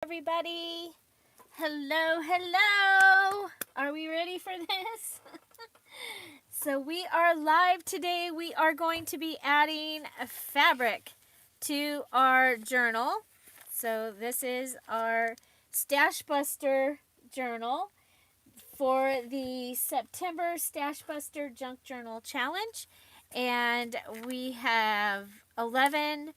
everybody. Hello, hello. Are we ready for this? So we are live today. We are going to be adding a fabric to our journal. So this is our Stashbuster journal for the September Stashbuster Junk Journal Challenge. And we have 11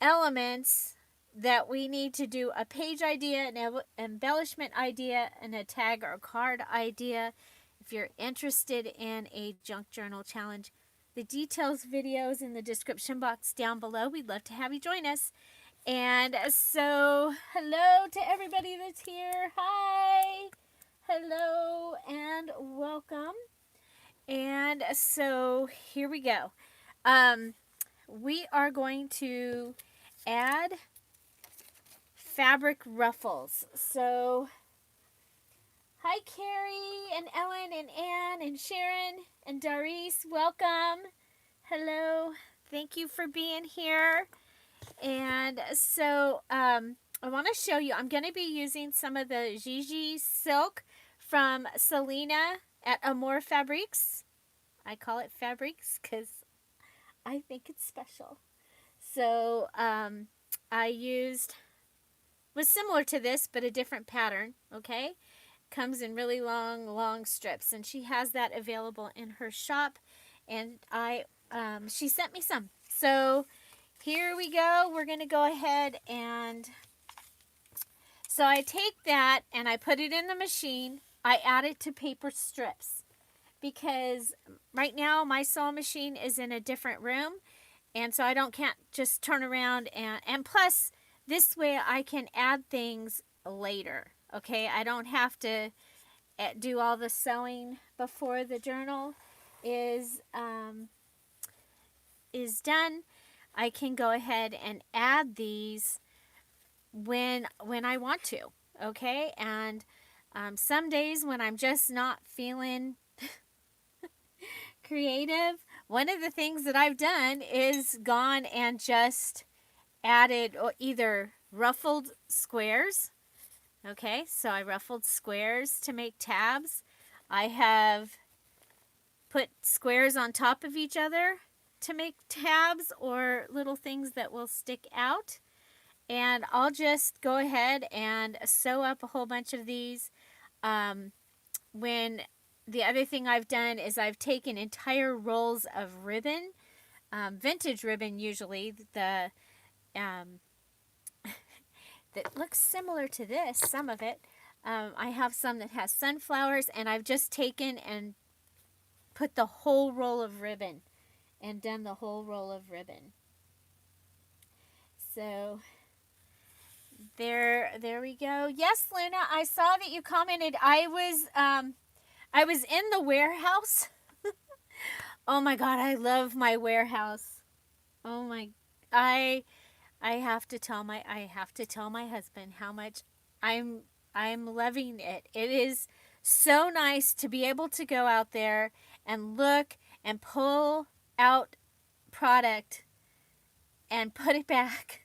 elements that we need to do: a page idea, an embellishment idea, and a tag or card idea. If you're interested in a junk journal challenge, the details videos in the description box down below. We'd love to have you join us. And so, hello to everybody that's here. Hi. Hello and welcome. And so, here we go. We are going to add fabric ruffles. So, hi Carrie and Ellen and Anne and Sharon and Doris. Welcome. Hello. Thank you for being here. And so, I want to show you. I'm going to be using some of the Gigi silk from Selena at Amour Fabriques. I call it Fabriques because I think it's special. So, I used was similar to this, but a different pattern, okay? Comes in really long strips, and she has that available in her shop, and she sent me some. So here we go. We're going to go ahead and, so I take that and I put it in the machine. I add it to paper strips because right now my sewing machine is in a different room, and so can't just turn around and plus this way I can add things later. Okay, I don't have to do all the sewing before the journal is done. I can go ahead and add these when I want to. Okay, and some days when I'm just not feeling creative, one of the things that I've done is gone and just added either ruffled squares. Okay, so I ruffled squares to make tabs. I have put squares on top of each other to make tabs or little things that will stick out. And I'll just go ahead and sew up a whole bunch of these. When the other thing I've done is I've taken entire rolls of ribbon, vintage ribbon usually, that looks similar to this, some of it. I have some that has sunflowers, and I've just taken and put the whole roll of ribbon and done the whole roll of ribbon. So there we go. Yes, Luna, I saw that you commented. I was in the warehouse. Oh my God, I love my warehouse. Oh my, I have to tell my husband how much I'm loving it. It is so nice to be able to go out there and look and pull out product and put it back.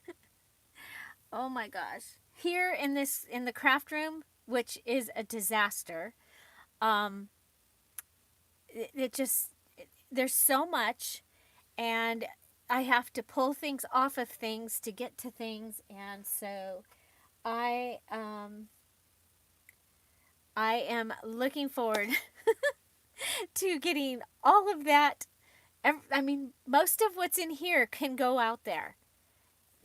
Oh my gosh. Here in the craft room, which is a disaster, there's so much, and I have to pull things off of things to get to things, and so I am looking forward to getting all of that. I mean, most of what's in here can go out there.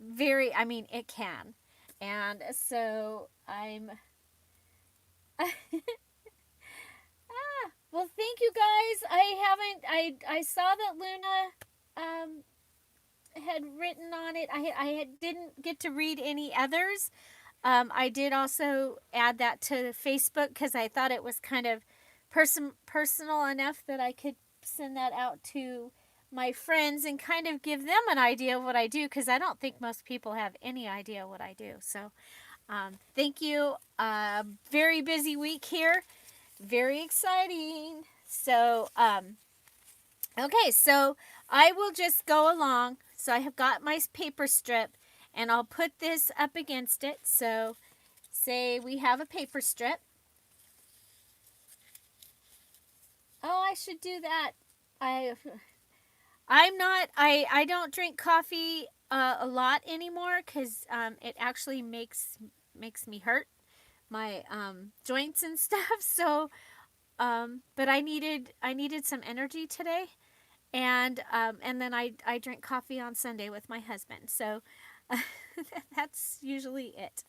It can. And so I'm well, thank you guys. I saw that Luna had written on it. I didn't get to read any others. I did also add that to Facebook because I thought it was kind of personal enough that I could send that out to my friends and kind of give them an idea of what I do, because I don't think most people have any idea what I do. So thank you. Very busy week here. Very exciting. So, okay, so I will just go along. So I have got my paper strip, and I'll put this up against it. So say we have a paper strip. Oh, I should do that. I don't drink coffee a lot anymore because it actually makes me hurt my joints and stuff. So, but I needed some energy today, and then I drink coffee on Sunday with my husband. So that's usually it.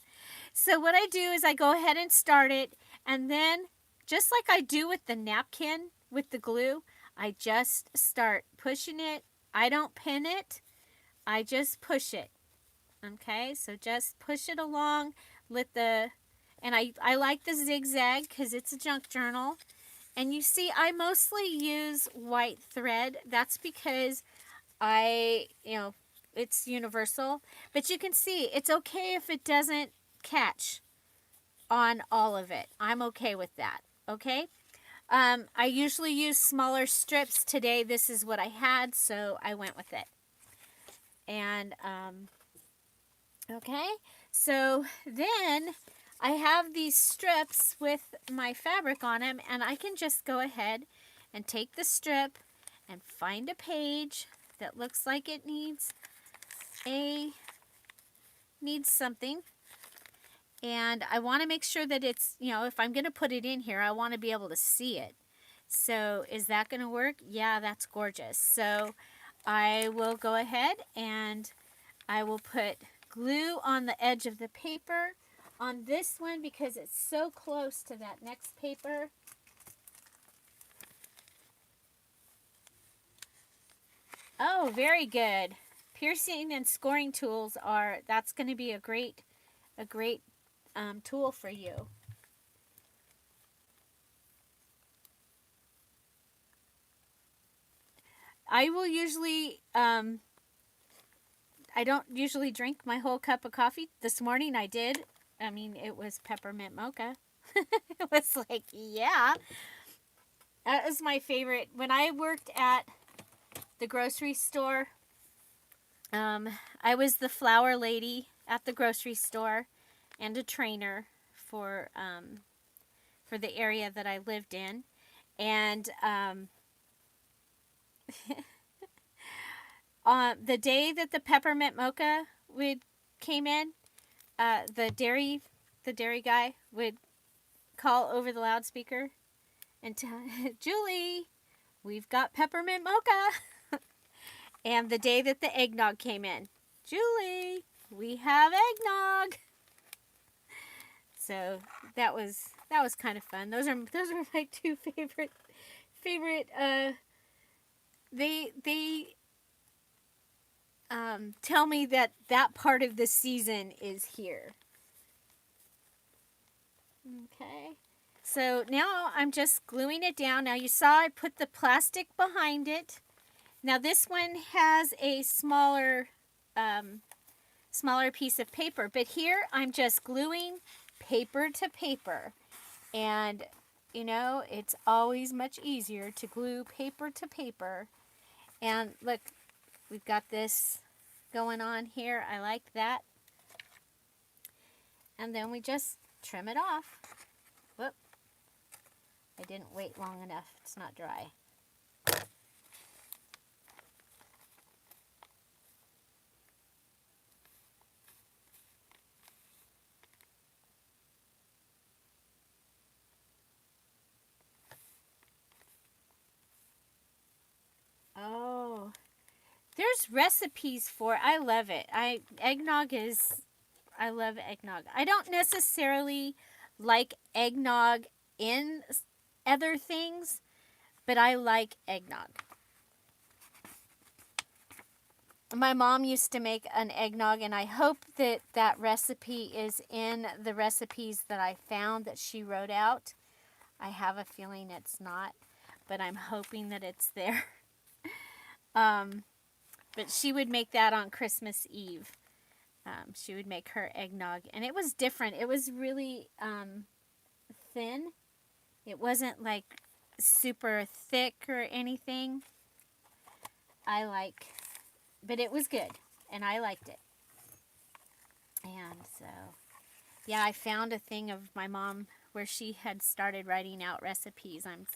So what I do is I go ahead and start it, and then just like I do with the napkin with the glue, I just start pushing it. I don't pin it. I just push it. Okay, so just push it along. And I like the zigzag because it's a junk journal. And you see, I mostly use white thread. That's because it's universal. But you can see, it's okay if it doesn't catch on all of it. I'm okay with that. Okay? I usually use smaller strips. Today, this is what I had, so I went with it. And, okay, so then I have these strips with my fabric on them, and I can just go ahead and take the strip and find a page that looks like it needs something. And I want to make sure that it's, if I'm going to put it in here, I want to be able to see it. So is that going to work? Yeah, that's gorgeous. So I will go ahead and I will put glue on the edge of the paper on this one because it's so close to that next paper. Oh, very good. Piercing and scoring tools that's going to be a great tool for you. I will usually, I don't usually drink my whole cup of coffee. This morning I did. I mean, it was peppermint mocha. It was like, yeah. That was my favorite. When I worked at the grocery store, I was the flour lady at the grocery store and a trainer for the area that I lived in. And the day that the peppermint mocha came in, the dairy guy would call over the loudspeaker and tell Julie, we've got peppermint mocha. And the day that the eggnog came in, Julie, we have eggnog. So that was kind of fun. Those are my two favorite. They tell me that part of the season is here. Okay. So now I'm just gluing it down. Now you saw I put the plastic behind it. Now this one has a smaller piece of paper, but here I'm just gluing paper to paper. And it's always much easier to glue paper to paper. And look, we've got this going on here. I like that. And then we just trim it off. Whoop. I didn't wait long enough. It's not dry. Oh, there's recipes for it. I love it. I love eggnog. I don't necessarily like eggnog in other things, but I like eggnog. My mom used to make an eggnog, and I hope that recipe is in the recipes that I found that she wrote out. I have a feeling it's not, but I'm hoping that it's there. But she would make that on Christmas Eve. She would make her eggnog, and it was different. It was really thin. It wasn't like super thick or anything. But it was good, and I liked it. And so Yeah, I found a thing of my mom where she had started writing out recipes. I'm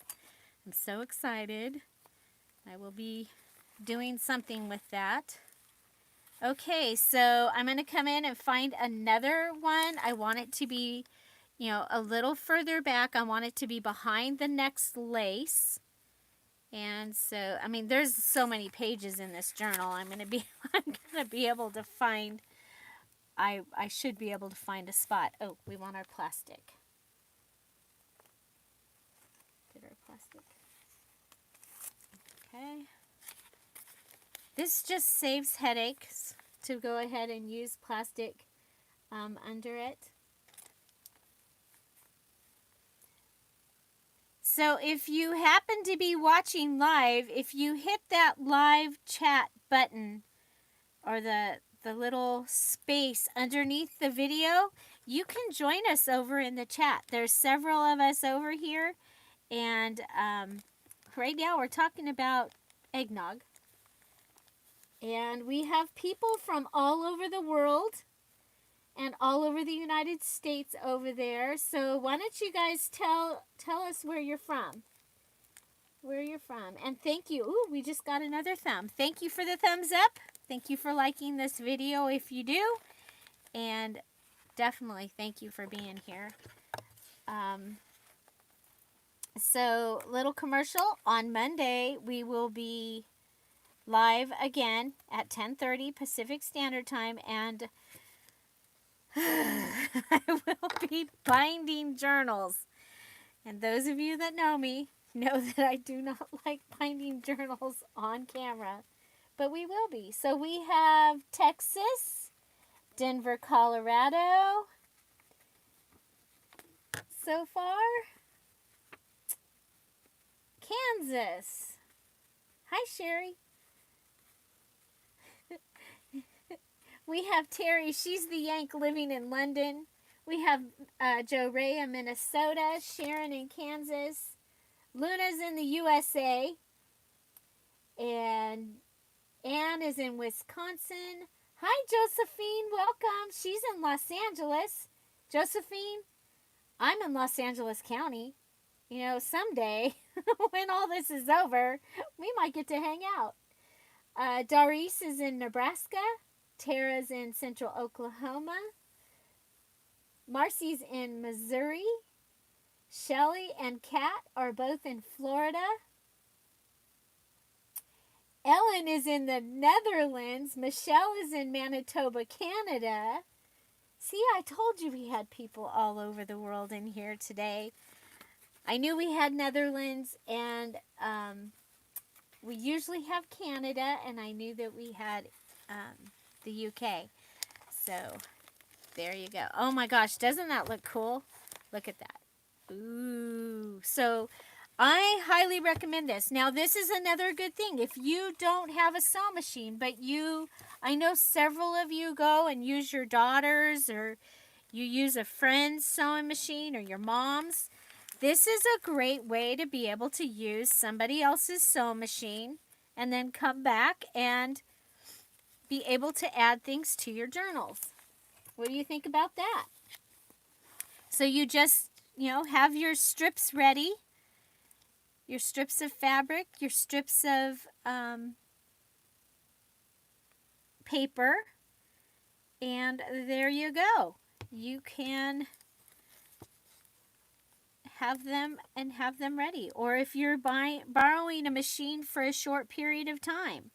so excited. I will be doing something with that. Okay, so I'm going to come in and find another one. I want it to be, a little further back. I want it to be behind the next lace. And so, I mean, there's so many pages in this journal. I'm going to be able to find, I should be able to find a spot. Oh, we want our plastic. Get our plastic. Okay. This just saves headaches to go ahead and use plastic under it. So if you happen to be watching live, if you hit that live chat button or the little space underneath the video, you can join us over in the chat. There's several of us over here, and right now we're talking about eggnog. And we have people from all over the world and all over the United States over there. So why don't you guys tell us where you're from? Where you're from. And thank you. Ooh, we just got another thumb. Thank you for the thumbs up. Thank you for liking this video if you do. And definitely thank you for being here. So, little commercial. On Monday, we will be live again at 10:30 Pacific Standard Time, and I will be binding journals. And those of you that know me know that I do not like binding journals on camera, but we will be. So we have Texas, Denver, Colorado so far, Kansas. Hi, Sherry. We have Terry. She's the Yank living in London. We have Joe Ray in Minnesota, Sharon in Kansas, Luna's in the USA, and Anne is in Wisconsin. Hi, Josephine. Welcome. She's in Los Angeles. Josephine, I'm in Los Angeles County. You know, someday, when all this is over, we might get to hang out. Doris is in Nebraska. Tara's in Central Oklahoma. Marcy's in Missouri. Shelly and Kat are both in Florida. Ellen is in the Netherlands. Michelle is in Manitoba, Canada. See, I told you we had people all over the world in here today. I knew we had Netherlands, and we usually have Canada, and I knew that we had the UK. So, there you go. Oh my gosh, doesn't that look cool? Look at that. Ooh. So, I highly recommend this. Now, this is another good thing. If you don't have a sewing machine, but I know several of you go and use your daughter's, or you use a friend's sewing machine, or your mom's. This is a great way to be able to use somebody else's sewing machine and then come back and be able to add things to your journals. What do you think about that? So you just, have your strips ready, your strips of fabric, your strips of paper, and there you go. You can have them ready. Or if you're borrowing a machine for a short period of time,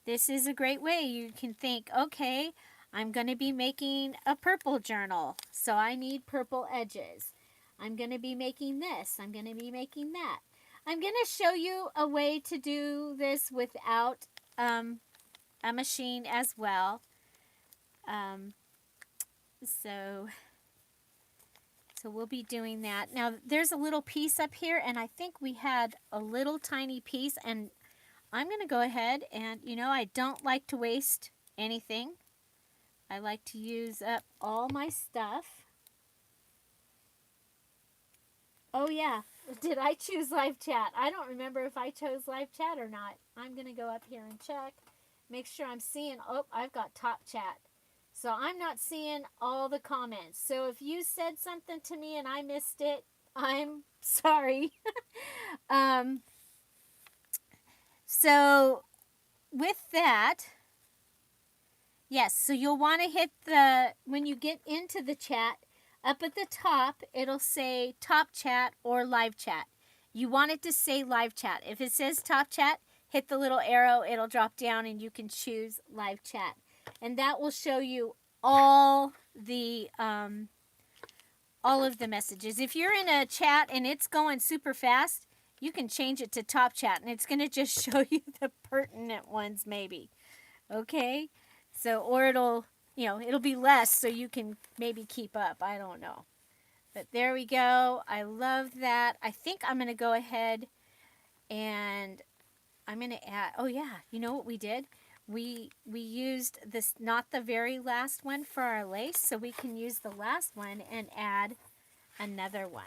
this is a great way. You can think, okay, I'm going to be making a purple journal, so I need purple edges. I'm going to be making this. I'm going to be making that. I'm going to show you a way to do this without a machine as well. So we'll be doing that. Now, there's a little piece up here, and I think we had a little tiny piece, and I'm going to go ahead and, I don't like to waste anything. I like to use up all my stuff. Oh, yeah. Did I choose live chat? I don't remember if I chose live chat or not. I'm going to go up here and check. Make sure I'm seeing. Oh, I've got top chat. So I'm not seeing all the comments. So if you said something to me and I missed it, I'm sorry. um, so with that, yes, so you'll want to hit when you get into the chat, up at the top, it'll say top chat or live chat. You want it to say live chat. If it says top chat, hit the little arrow, it'll drop down and you can choose live chat. And that will show you all of the messages. If you're in a chat and it's going super fast, you can change it to top chat and it's going to just show you the pertinent ones maybe. Okay? So, or it'll be less so you can maybe keep up. I don't know. But there we go. I love that. I think I'm going to go ahead and I'm going to add, oh yeah, you know what we did? We used this, not the very last one for our lace, so we can use the last one and add another one.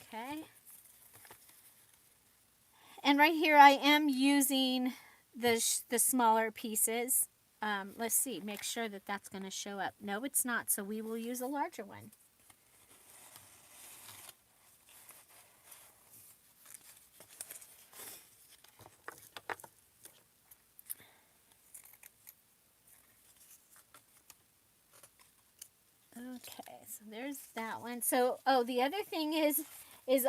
Okay? And right here I am using the smaller pieces. Let's see, make sure that that's going to show up. No, it's not, so we will use a larger one. Okay, so there's that one. So, oh, the other thing is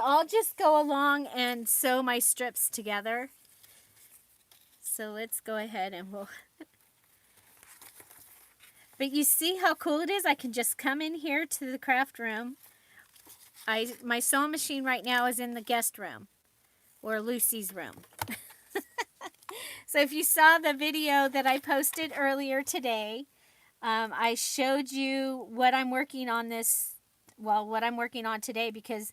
I'll just go along and sew my strips together. So let's go ahead and we'll... But you see how cool it is? I can just come in here to the craft room. My sewing machine right now is in the guest room, or Lucy's room. So if you saw the video that I posted earlier today, I showed you what I'm working on what I'm working on today, because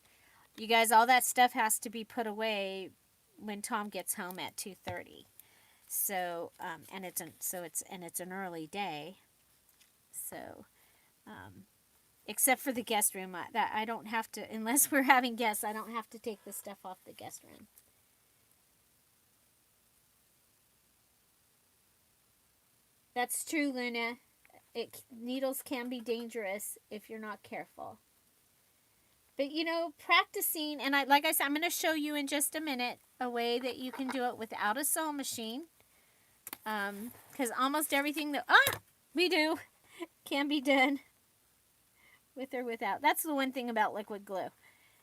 you guys, all that stuff has to be put away when Tom gets home at 2:30. So, and it's an early day. So, except for the guest room, I don't have to, unless we're having guests, I don't have to take the stuff off the guest room. That's true, Luna. Needles can be dangerous if you're not careful. But practicing, and like I said, I'm going to show you in just a minute a way that you can do it without a sewing machine. Because almost everything that we do can be done with or without. That's the one thing about liquid glue,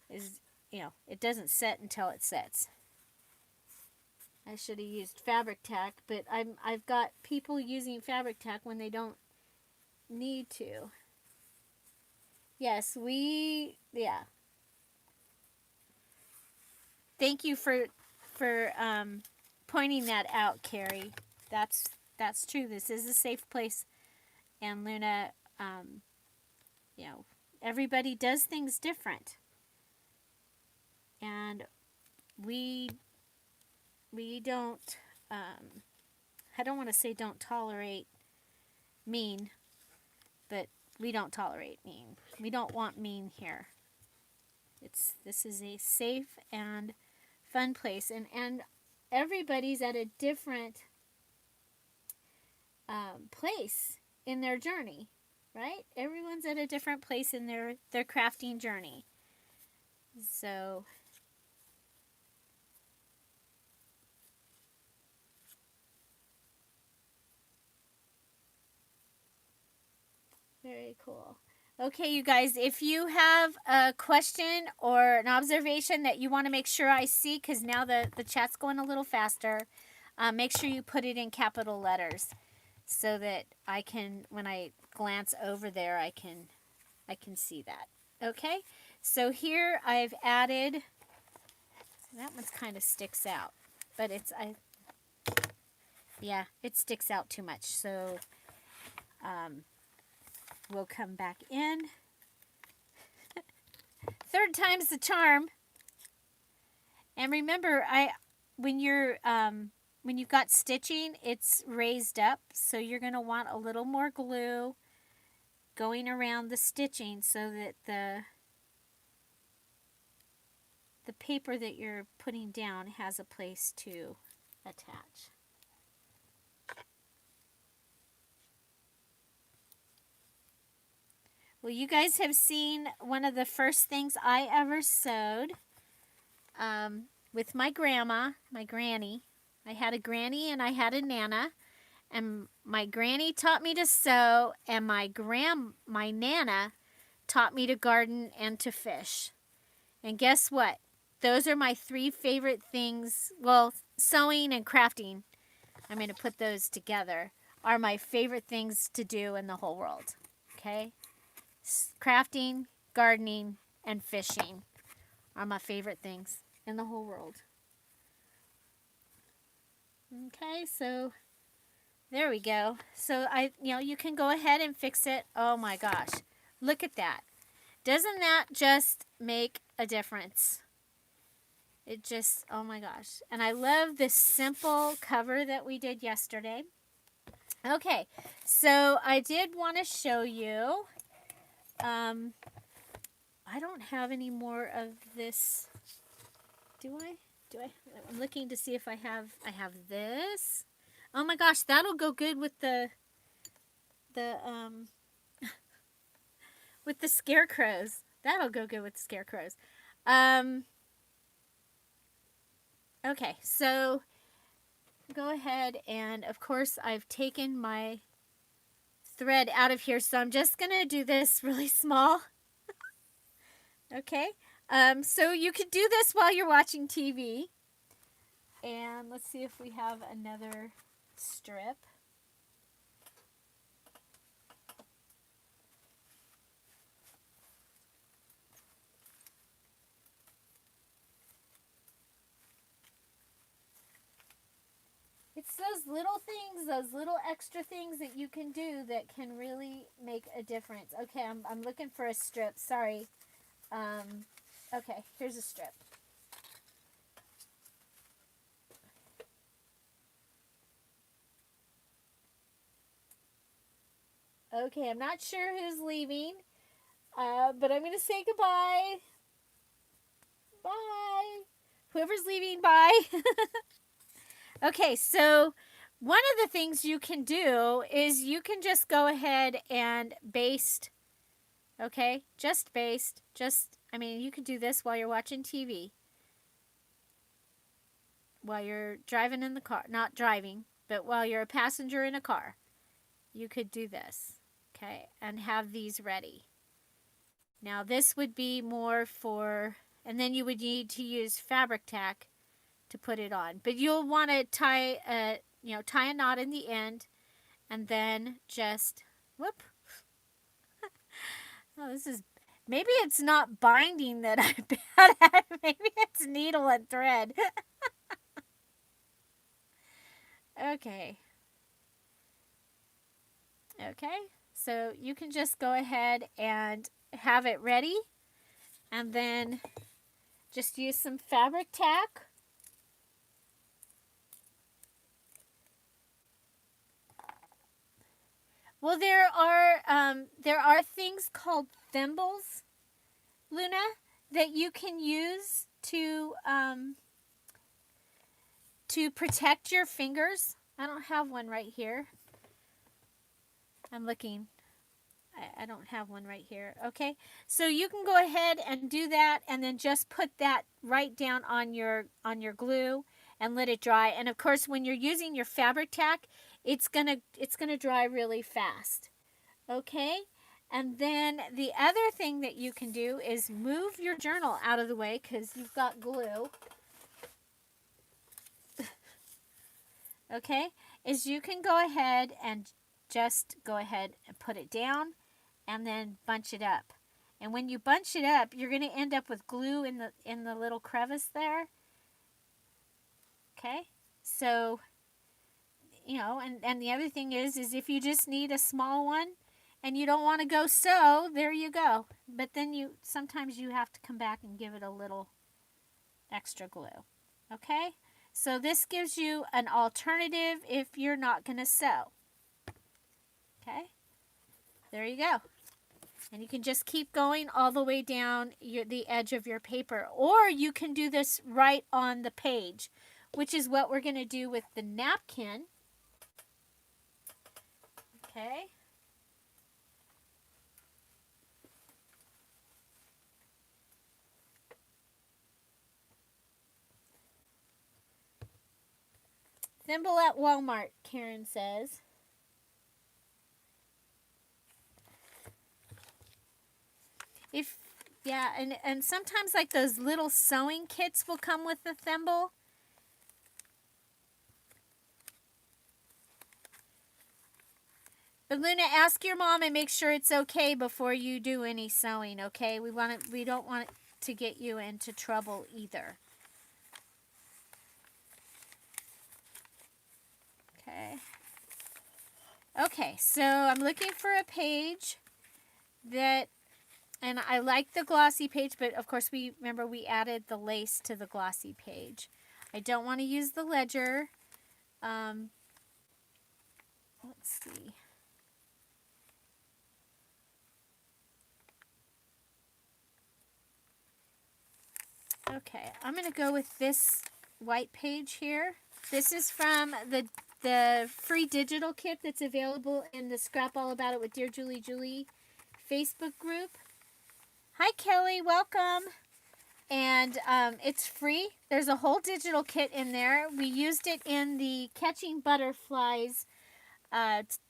is it doesn't set until it sets. I should have used fabric tack, but I've got people using fabric tack when they don't need to. Yes, yeah. Thank you for pointing that out, Carrie. That's true. This is a safe place, and Luna, everybody does things different, and we don't. I don't want to say don't tolerate mean, but we don't tolerate mean. We don't want mean here. This is a safe and fun place, and everybody's at a different place in their journey, right? Everyone's at a different place in their crafting journey. So very cool. Okay, you guys, if you have a question or an observation that you want to make sure I see, because now the chat's going a little faster, make sure you put it in capital letters so that I can, when I glance over there, I can see that. Okay, so here I've added, that one's kind of sticks out, but yeah, it sticks out too much, so we'll come back in. Third time's the charm. And remember, when you've got stitching, it's raised up, so you're going to want a little more glue going around the stitching so that the paper that you're putting down has a place to attach. Well, you guys have seen one of the first things I ever sewed with my grandma, my granny. I had a granny and I had a nana. And my granny taught me to sew, and my nana taught me to garden and to fish. And guess what? Those are my three favorite things. Well, sewing and crafting, I'm going to put those together, are my favorite things to do in the whole world. Okay? Crafting, gardening, and fishing are my favorite things in the whole world. Okay, so there we go. So you can go ahead and fix it. Oh my gosh. Look at that. Doesn't that just make a difference? It just, oh my gosh. And I love this simple cover that we did yesterday. Okay, so I did want to show you, I don't have any more of this. Do I? I'm looking to see if I have this. Oh my gosh, that'll go good with the with the scarecrows. That'll go good with the scarecrows. Okay, so go ahead, and of course I've taken my thread out of here, so I'm just gonna do this really small. Okay, so you could do this while you're watching TV. And let's see if we have another strip. It's those little things, those little extra things that you can do that can really make a difference. Okay, I'm looking for a strip. Sorry. Okay, here's a strip. Okay, I'm not sure who's leaving, but I'm going to say goodbye. Bye. Whoever's leaving, bye. Okay, so one of the things you can do is you can just go ahead and baste. Okay, just baste. You can do this while you're watching TV. While you're driving in the car. Not driving, but while you're a passenger in a car. You could do this. Okay, and have these ready. Now this would be more for, and then you would need to use fabric tack to put it on. But you'll want to tie a knot in the end, and then just, whoop. Oh, maybe it's not binding that I'm bad at. Maybe it's needle and thread. Okay. Okay, so you can just go ahead and have it ready, and then just use some fabric tack. Well, there are things called thimbles, Luna, that you can use to protect your fingers. I don't have one right here. I'm looking. I don't have one right here. Okay, so you can go ahead and do that, and then just put that right down on your glue and let it dry. And of course, when you're using your fabric tack, it's gonna dry really fast. Okay, and then the other thing that you can do is move your journal out of the way because you've got glue. Okay, is you can go ahead and just go ahead and put it down and then bunch it up. And when you bunch it up, you're going to end up with glue in the little crevice there. Okay, so and the other thing is if you just need a small one and you don't want to go sew, there you go. But then sometimes you have to come back and give it a little extra glue. Okay, so this gives you an alternative if you're not going to sew. Okay, there you go. And you can just keep going all the way down the edge of your paper. Or you can do this right on the page, which is what we're going to do with the napkin. Okay. Thimble at Walmart, Karen says. If yeah, and sometimes like those little sewing kits will come with the thimble. But Luna, ask your mom and make sure it's okay before you do any sewing, okay? We don't want it to get you into trouble either. Okay. Okay, so I'm looking for a page that, and I like the glossy page, but of course we added the lace to the glossy page. I don't want to use the ledger. Let's see. Okay, I'm going to go with this white page here. This is from the free digital kit that's available in the Scrap All About It with Dear Julie Facebook group. Hi, Kelly. Welcome. And it's free. There's a whole digital kit in there. We used it in the Catching Butterflies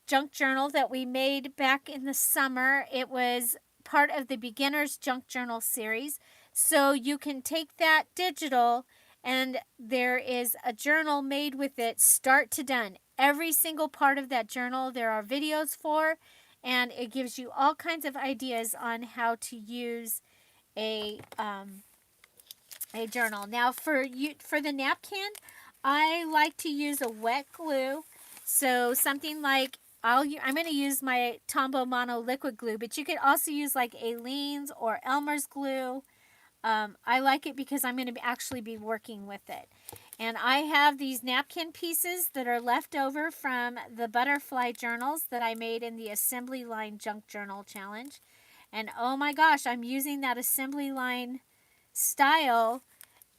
junk journal that we made back in the summer. It was part of the Beginner's Junk Journal series. So you can take that digital, and there is a journal made with it start to done. Every single part of that journal there are videos for, and it gives you all kinds of ideas on how to use a journal. Now for the napkin, I like to use a wet glue. So something like I'm going to use my Tombow Mono liquid glue, but you could also use like Aleene's or Elmer's glue. I like it because I'm going to actually be working with it. And I have these napkin pieces that are left over from the butterfly journals that I made in the Assembly Line Junk Journal Challenge. And oh my gosh, I'm using that Assembly Line style,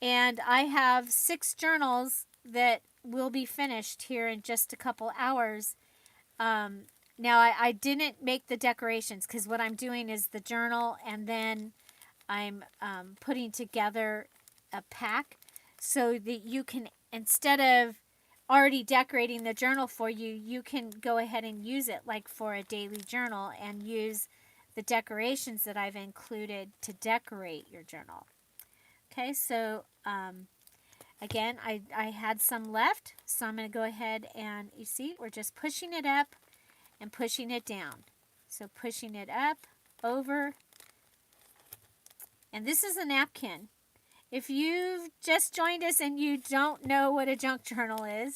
and I have 6 journals that will be finished here in just a couple hours. Now I didn't make the decorations because what I'm doing is the journal, and then I'm putting together a pack so that you can, instead of already decorating the journal for you, you can go ahead and use it like for a daily journal and use the decorations that I've included to decorate your journal. Okay, so again, I had some left, so I'm going to go ahead and, you see, we're just pushing it up and pushing it down. So pushing it up, over, and this is a napkin. If you've just joined us and you don't know what a junk journal is,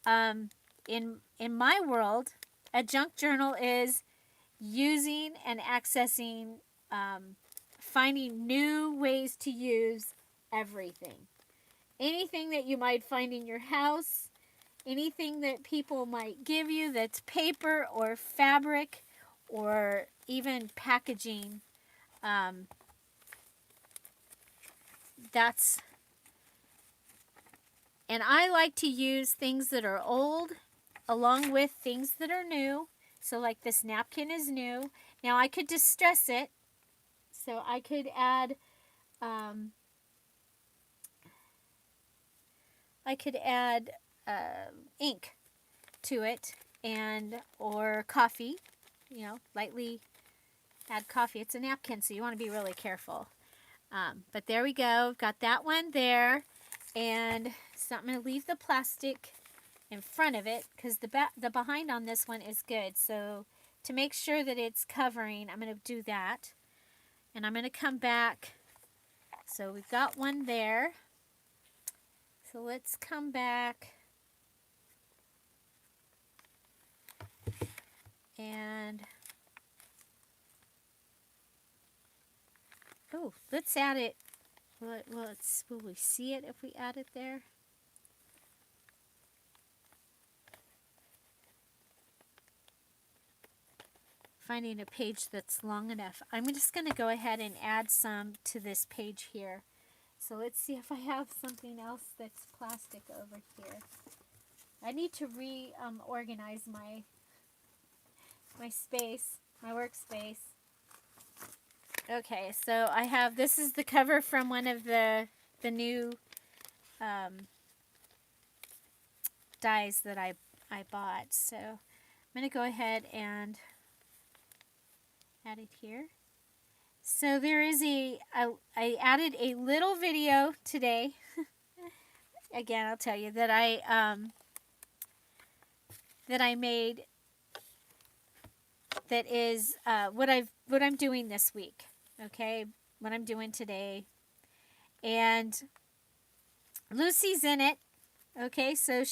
in my world, a junk journal is using and accessing, finding new ways to use everything. Anything that you might find in your house, anything that people might give you that's paper or fabric or even packaging. And I like to use things that are old along with things that are new. So like this napkin is new. Now I could distress it. So I could add ink to it, and or coffee, lightly add coffee. It's a napkin, so you want to be really careful. But there we go. Got that one there. And so I'm going to leave the plastic in front of it because the behind on this one is good. So to make sure that it's covering, I'm going to do that. And I'm going to come back. So we've got one there. So let's come back. And let's add it. Will we see it if we add it there? Finding a page that's long enough. I'm just going to go ahead and add some to this page here. So let's see if I have something else that's plastic over here. I need to reorganize my space, my workspace. Okay, so I have, this is the cover from one of the new dies that I bought. So I'm going to go ahead and add it here. So there is I added a little video today. Again, I'll tell you that I made that is what I'm doing this week. Okay, what I'm doing today, and Lucy's in it. Okay, so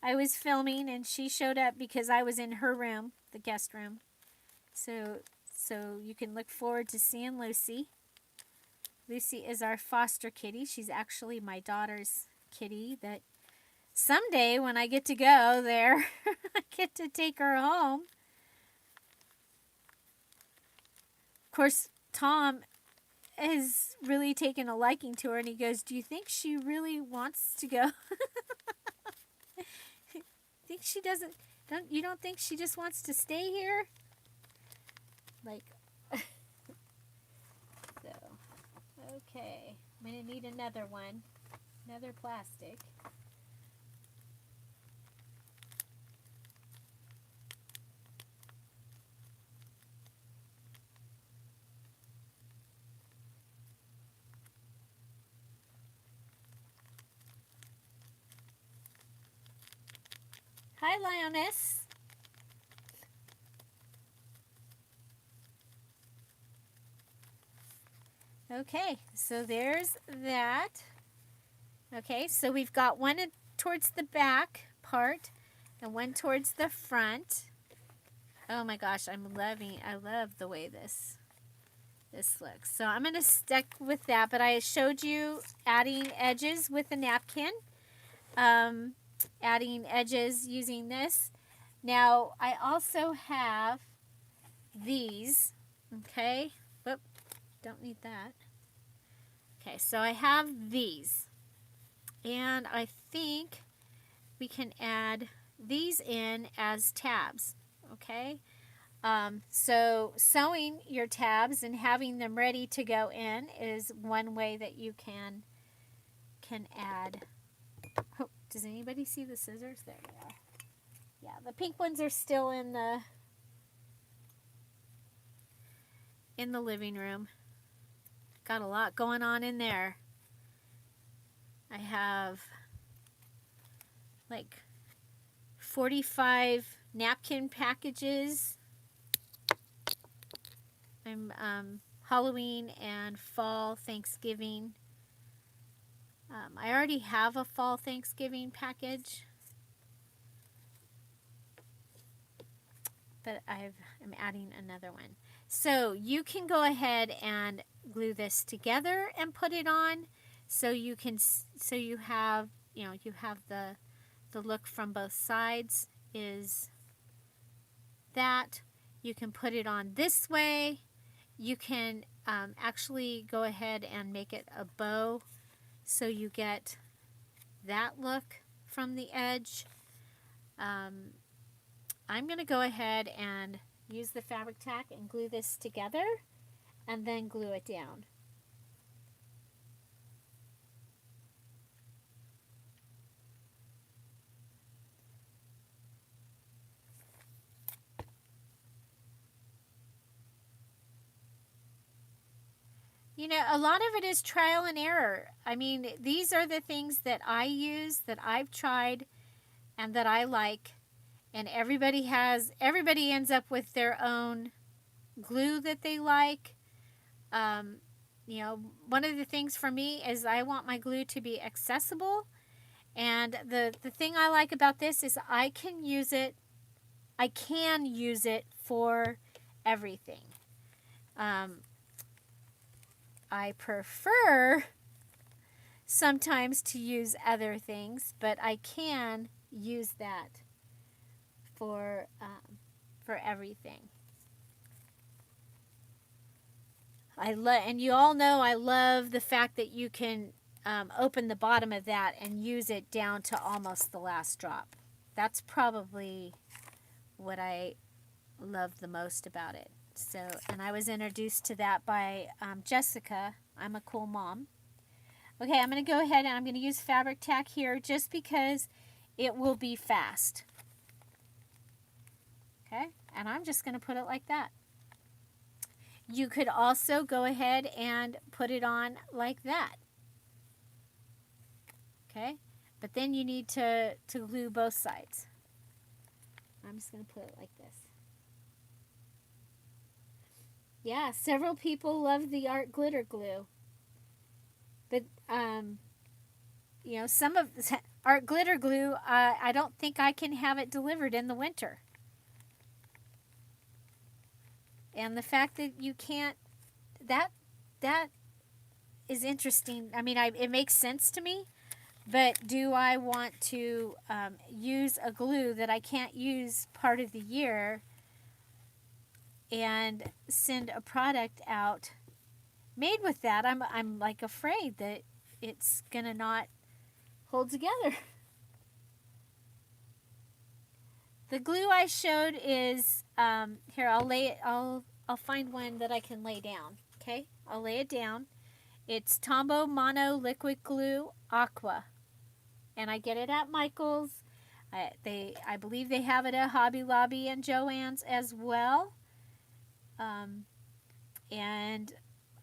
I was filming and she showed up because I was in her room, the guest room. So you can look forward to seeing Lucy. Lucy is our foster kitty. She's actually my daughter's kitty that someday when I get to go there, I get to take her home. Of course, Tom has really taken a liking to her, and he goes, "Do you think she really wants to go?" Think she doesn't? You don't think she just wants to stay here? Like, so, okay. I'm going to need another one. Another plastic. Hi, Lioness. Okay, so there's that. Okay, so we've got one towards the back part and one towards the front. Oh my gosh, I love the way this looks. So I'm going to stick with that, but I showed you adding edges with a napkin. Adding edges using this. Now, I also have these. Okay, whoop, don't need that. Okay, so I have these. And I think we can add these in as tabs. Okay, so sewing your tabs and having them ready to go in is one way that you can add. Oh, does anybody see the scissors? There they are. Yeah, the pink ones are still in the living room. Got a lot going on in there. I have like 45 napkin packages. I'm Halloween and fall Thanksgiving. I already have a fall Thanksgiving package, but I'm adding another one. So you can go ahead and glue this together and put it on, so you have you have the look from both sides. Is that you can put it on this way. You can actually go ahead and make it a bow, so you get that look from the edge. I'm going to go ahead and use the fabric tack and glue this together and then glue it down. You know, a lot of it is trial and error. I mean, these are the things that I use, that I've tried, and that I like. And everybody ends up with their own glue that they like. You know, one of the things for me is I want my glue to be accessible. And the thing I like about this is I can use it for everything. I prefer sometimes to use other things, but I can use that for everything. And you all know I love the fact that you can open the bottom of that and use it down to almost the last drop. That's probably what I love the most about it. So, and I was introduced to that by Jessica. I'm a cool mom. Okay, I'm going to go ahead and I'm going to use fabric tack here just because it will be fast. Okay, and I'm just going to put it like that. You could also go ahead and put it on like that. Okay, but then you need to glue both sides. I'm just going to put it like this. Yeah, several people love the art glitter glue. But, you know, some of art glitter glue, I don't think I can have it delivered in the winter. And the fact that you can't, that is interesting. I mean, it makes sense to me. But do I want to use a glue that I can't use part of the year and send a product out made with that? I'm like afraid that it's gonna not hold together. The glue I showed is here. I'll find one that I can lay down. Okay, I'll lay it down. It's Tombow Mono Liquid Glue Aqua, and I get it at Michael's. I believe they have it at Hobby Lobby and Joann's as well. And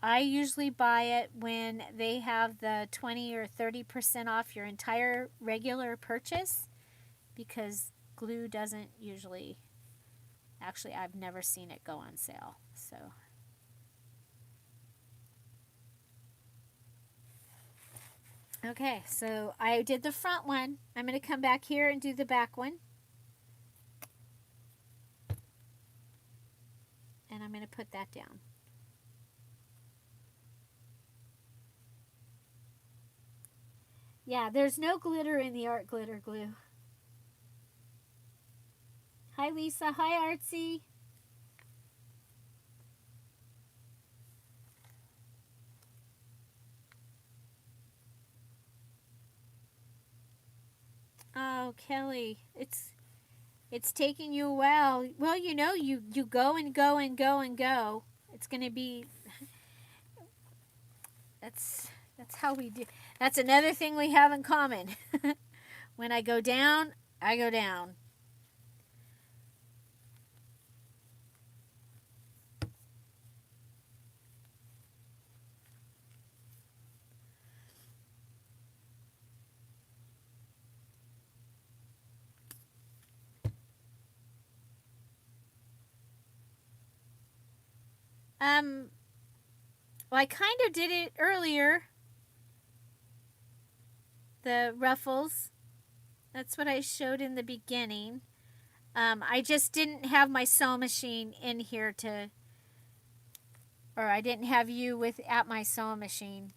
I usually buy it when they have the 20 or 30% off your entire regular purchase, because glue doesn't usually, actually I've never seen it go on sale. So okay, so I did the front one. I'm going to come back here and do the back one. And I'm going to put that down. Yeah, there's no glitter in the art glitter glue. Hi, Lisa. Hi, Artsy. Oh, Kelly, it's taking you a while. Well, you know, you go and go and go and go. It's going to be, that's how we do. That's another thing we have in common. When I go down, I go down. Well, I kind of did it earlier. The ruffles. That's what I showed in the beginning. I just didn't have my sewing machine in here to, or I didn't have you at my sewing machine.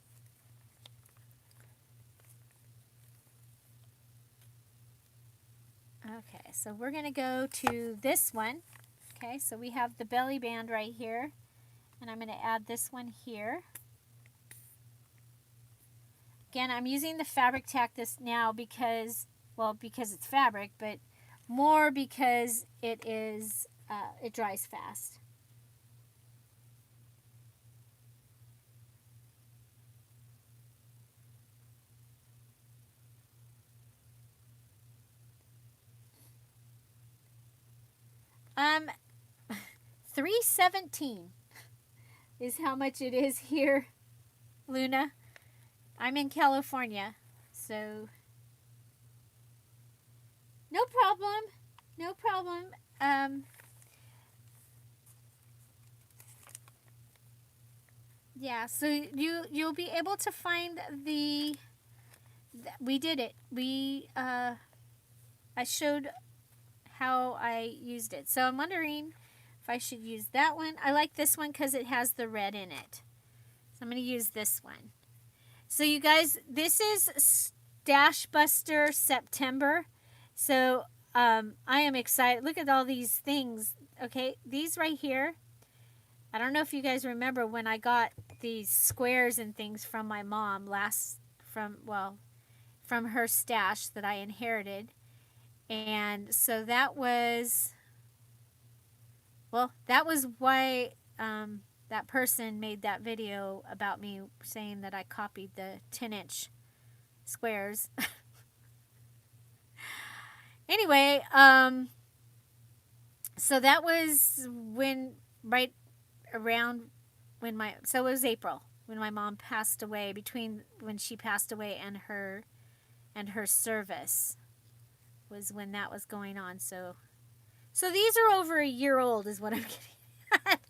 Okay, so we're going to go to this one. Okay, so we have the belly band right here. And I'm going to add this one here. Again, I'm using the fabric tack this now because, well, because it's fabric, but more because it dries fast. $3.17 is how much it is here, Luna. I'm in California, so no problem. No problem. Yeah, so you'll be able to find we did it. I showed how I used it. So I'm wondering if I should use that one. I like this one because it has the red in it. So I'm going to use this one. So you guys, this is Stashbuster September. So I am excited. Look at all these things. Okay, these right here. I don't know if you guys remember when I got these squares and things from my mom from her stash that I inherited. And so that was why that person made that video about me saying that I copied the 10-inch squares. Anyway, so that was when, right around when so it was April when my mom passed away, between when she passed away and her service was when that was going on. So these are over a year old is what I'm getting at.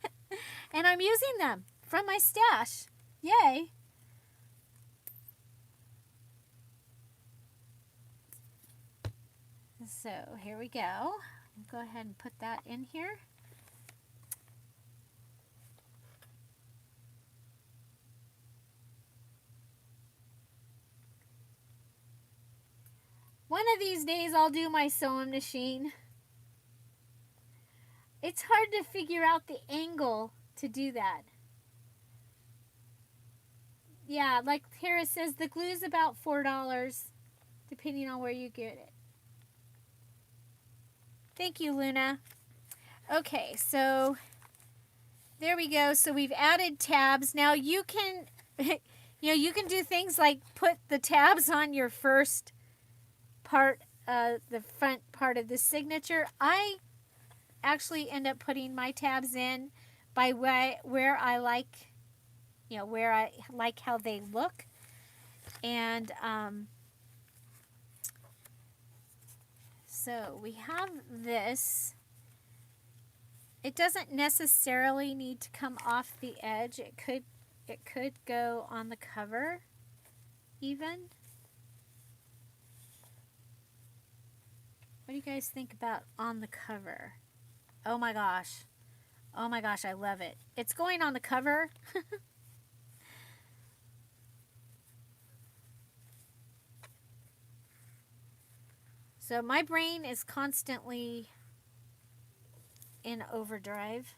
And I'm using them from my stash. Yay. So here we go. I'll go ahead and put that in here. One of these days I'll do my sewing machine. It's hard to figure out the angle to do that. Yeah, like here it says the glue's about $4, depending on where you get it. Thank you, Luna. Okay, so there we go. So we've added tabs. Now you can, you can do things like put the tabs on your first part, the front part of the signature. I actually end up putting my tabs in by where I like, where I like how they look. And so we have this. It doesn't necessarily need to come off the edge. It could go on the cover even. What do you guys think about on the cover? Oh my gosh. Oh my gosh, I love it. It's going on the cover. So my brain is constantly in overdrive,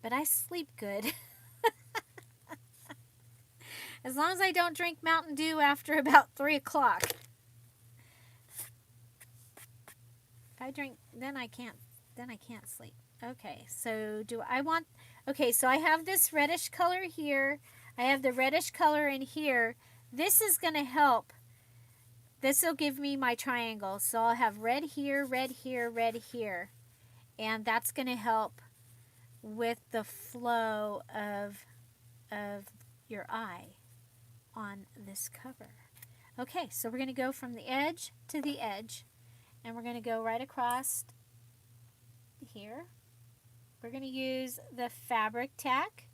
but I sleep good. As long as I don't drink Mountain Dew after about 3 o'clock. If I drink, then I can't sleep. Okay, so so I have this reddish color here. I have the reddish color in here. This is going to help. This will give me my triangle. So I'll have red here, red here, red here. And that's going to help with the flow of your eye on this cover. Okay, so we're going to go from the edge to the edge. And we're going to go right across here. We're going to use the fabric tack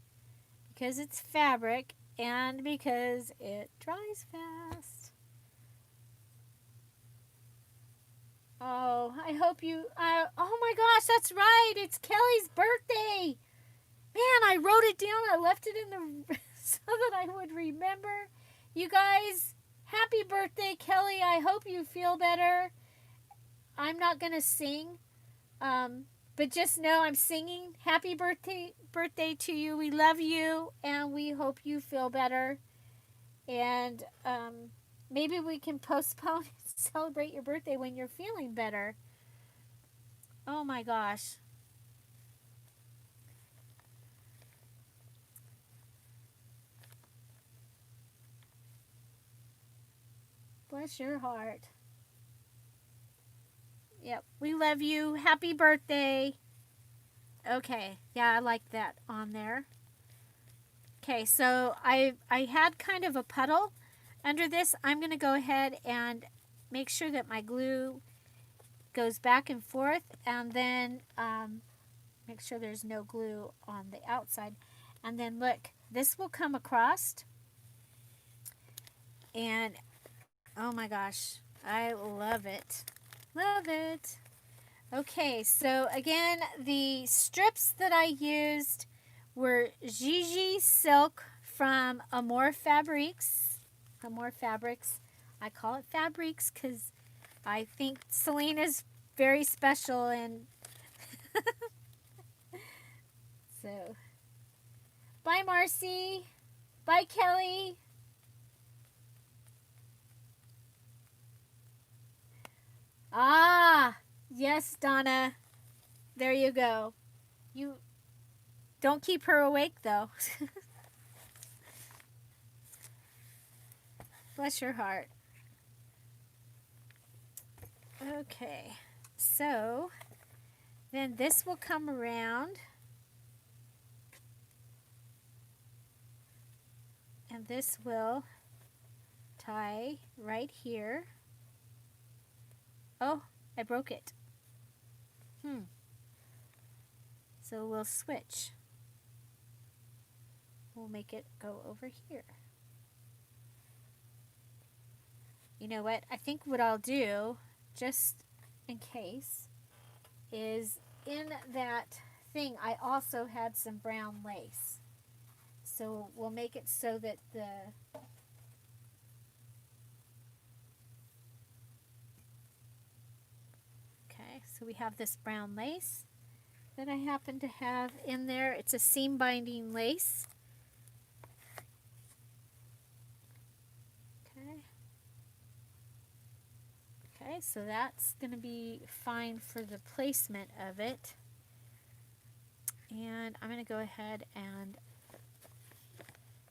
because it's fabric and because it dries fast. Oh, I hope you, oh my gosh, that's right. It's Kelly's birthday. Man, I wrote it down. I left it in the, so that I would remember. You guys, happy birthday, Kelly. I hope you feel better. I'm not going to sing, but just know I'm singing. Happy birthday to you. We love you, and we hope you feel better. And maybe we can postpone and celebrate your birthday when you're feeling better. Oh my gosh. Bless your heart. Yep, we love you. Happy birthday. Okay, yeah, I like that on there. Okay, so I had kind of a puddle under this. I'm going to go ahead and make sure that my glue goes back and forth, and then make sure there's no glue on the outside. And then look, this will come across, and oh my gosh, I love it. Love it. Okay, so again, the strips that I used were Gigi silk from Amore Fabrics. Amore Fabrics. I call it Fabrics because I think Selena's very special, and so bye Marcy. Bye Kelly. Ah, yes, Donna. There you go. You don't keep her awake, though. Bless your heart. Okay, so then this will come around, and this will tie right here. Oh, I broke it. So we'll switch. We'll make it go over here. You know what? I think what I'll do, just in case, is in that thing I also had some brown lace. So we'll make it so that the okay, so we have this brown lace that I happen to have in there. It's a seam binding lace. Okay. Okay, so that's going to be fine for the placement of it. And I'm going to go ahead and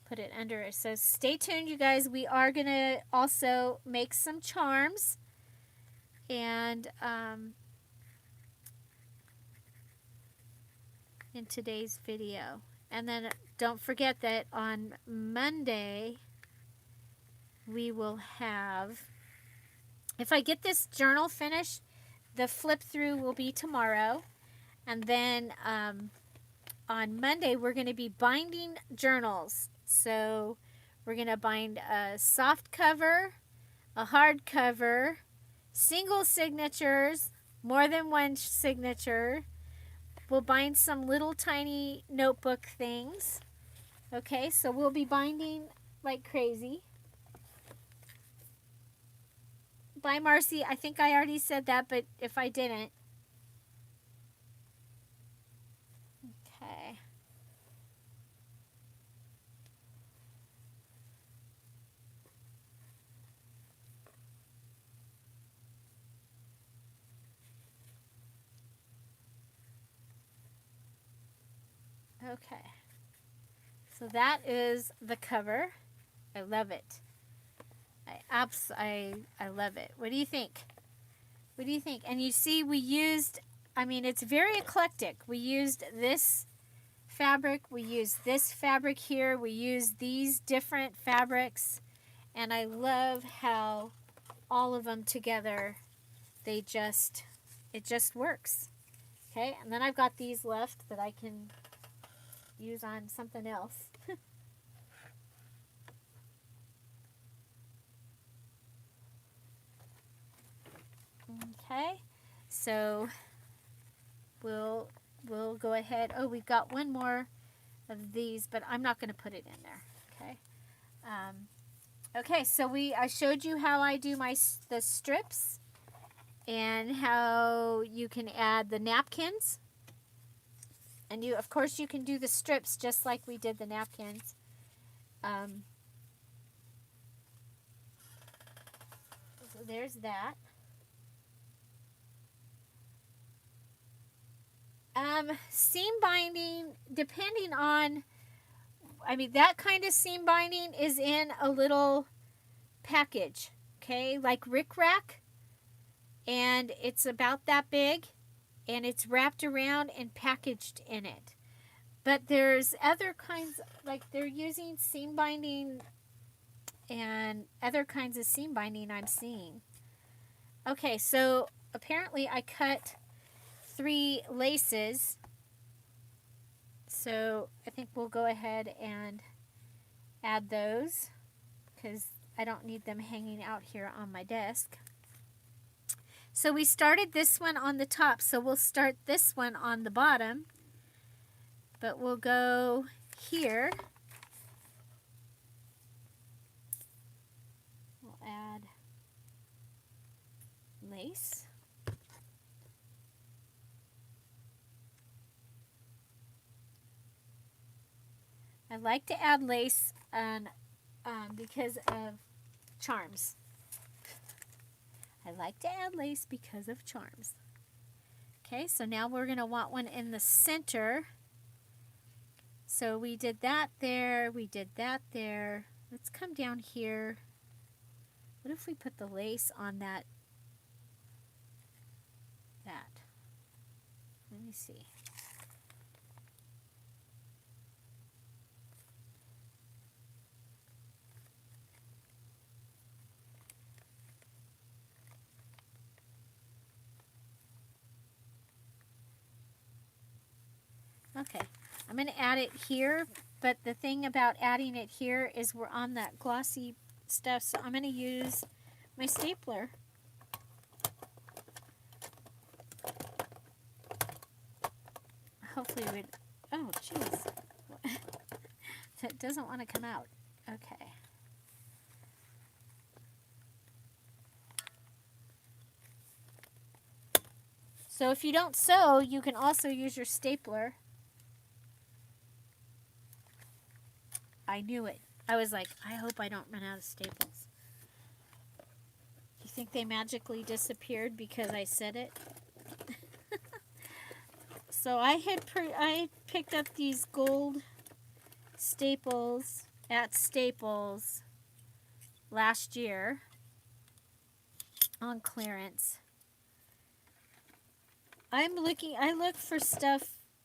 put it under it. So stay tuned, you guys. We are going to also make some charms. And in today's video. And then don't forget that on Monday we will have, if I get this journal finished, the flip through will be tomorrow. And then on Monday we're going to be binding journals. So we're going to bind a soft cover, a hard cover, single signatures, more than one signature. We'll bind some little tiny notebook things. Okay, so we'll be binding like crazy. Bye, Marcy. I think I already said that, but if I didn't. Okay. Okay. So that is the cover. I love it. I love it. What do you think? What do you think? And you see we used, I mean, it's very eclectic. We used this fabric. We used this fabric here. We used these different fabrics. And I love how all of them together, it just works. Okay, and then I've got these left that I can use on something else. Okay, so we'll go ahead. Oh, we've got one more of these, but I'm not going to put it in there. Okay. Okay, so I showed you how I do the strips and how you can add the napkins. And of course, you can do the strips just like we did the napkins. So there's that. Seam binding, depending on, I mean, that kind of seam binding is in a little package, okay, like Rick Rack, and it's about that big, and it's wrapped around and packaged in it. But there's other kinds, like they're using seam binding and other kinds of seam binding I'm seeing. Okay, so apparently I cut 3 laces. So I think we'll go ahead and add those because I don't need them hanging out here on my desk. So we started this one on the top, so we'll start this one on the bottom. But we'll go here. We'll add lace. I like to add lace because of charms. I like to add lace because of charms. Okay, so now we're going to want one in the center. So we did that there, we did that there. Let's come down here. What if we put the lace on that me see. Okay, I'm going to add it here, but the thing about adding it here is we're on that glossy stuff, so I'm going to use my stapler. Hopefully we'd, oh jeez, that doesn't want to come out. Okay. So if you don't sew, you can also use your stapler. I knew it. I was like, I hope I don't run out of staples. You think they magically disappeared because I said it? So I picked up these gold staples at Staples last year on clearance. I look for stuff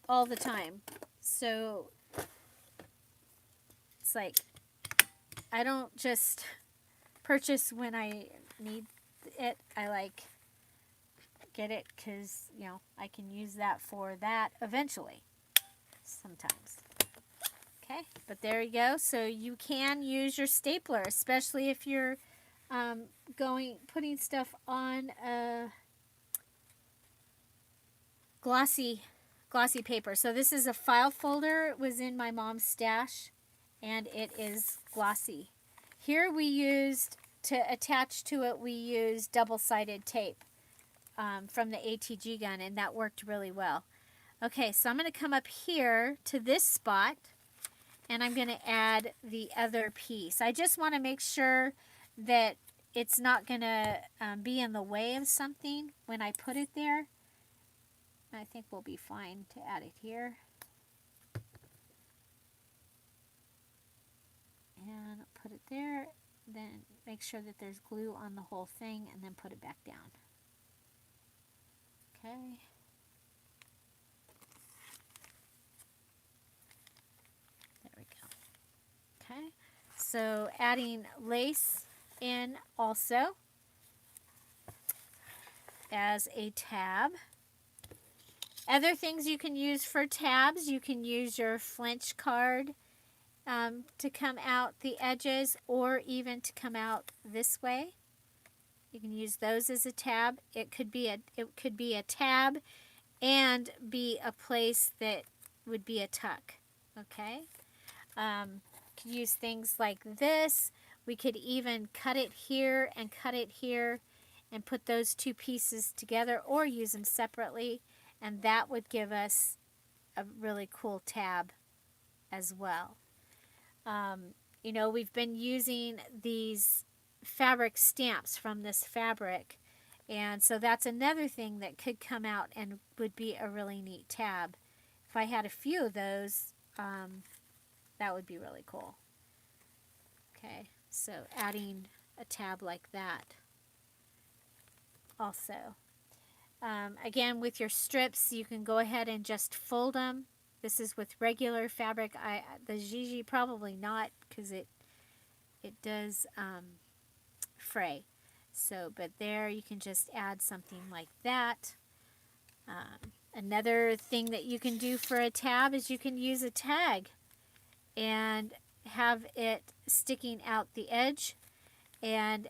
all the time. So it's like I don't just purchase when I need it. I like get it because, you know, I can use that for that eventually sometimes. Okay, but there you go. So you can use your stapler, especially if you're putting stuff on a glossy paper. So this is a file folder. It was in my mom's stash, and it is glossy. Here we used, to attach to it, we used double-sided tape from the ATG gun, and that worked really well. Okay, so I'm going to come up here to this spot, and I'm going to add the other piece. I just want to make sure that it's not going to be in the way of something when I put it there. I think we'll be fine to add it here. And put it there. Then make sure that there's glue on the whole thing, and then put it back down. Okay. There we go. Okay. So adding lace in also as a tab. Other things you can use for tabs, you can use your flinch card to come out the edges, or even to come out this way. You can use those as a tab. It could be a tab and be a place that would be a tuck. Okay. Could use things like this. We could even cut it here and cut it here and put those two pieces together, or use them separately. And that would give us a really cool tab as well. You know, we've been using these fabric stamps from this fabric. And so that's another thing that could come out and would be a really neat tab. If I had a few of those, that would be really cool. Okay, so adding a tab like that also. Again, with your strips, you can go ahead and just fold them. This is with regular fabric. The Gigi probably not, because it does fray. So, but there you can just add something like that. Another thing that you can do for a tab is you can use a tag and have it sticking out the edge, and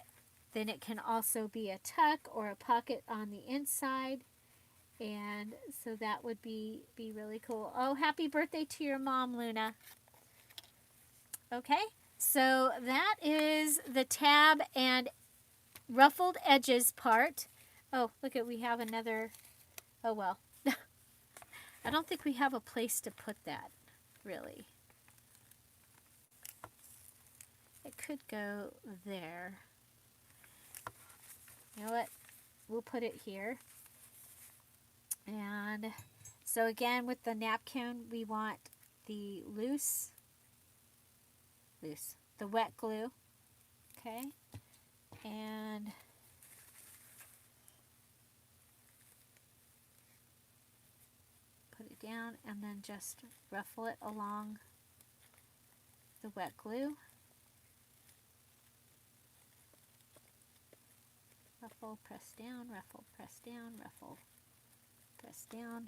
then it can also be a tuck or a pocket on the inside. And so that would be really cool. Oh, happy birthday to your mom, Luna. Okay, so that is the tab and ruffled edges part. Oh, look at, we have another, oh well. I don't think we have a place to put that, really. It could go there. You know what? We'll put it here. And so again, with the napkin, we want the the wet glue. Okay. And down and then just ruffle it along the wet glue. Ruffle, press down, ruffle, press down, ruffle, press down.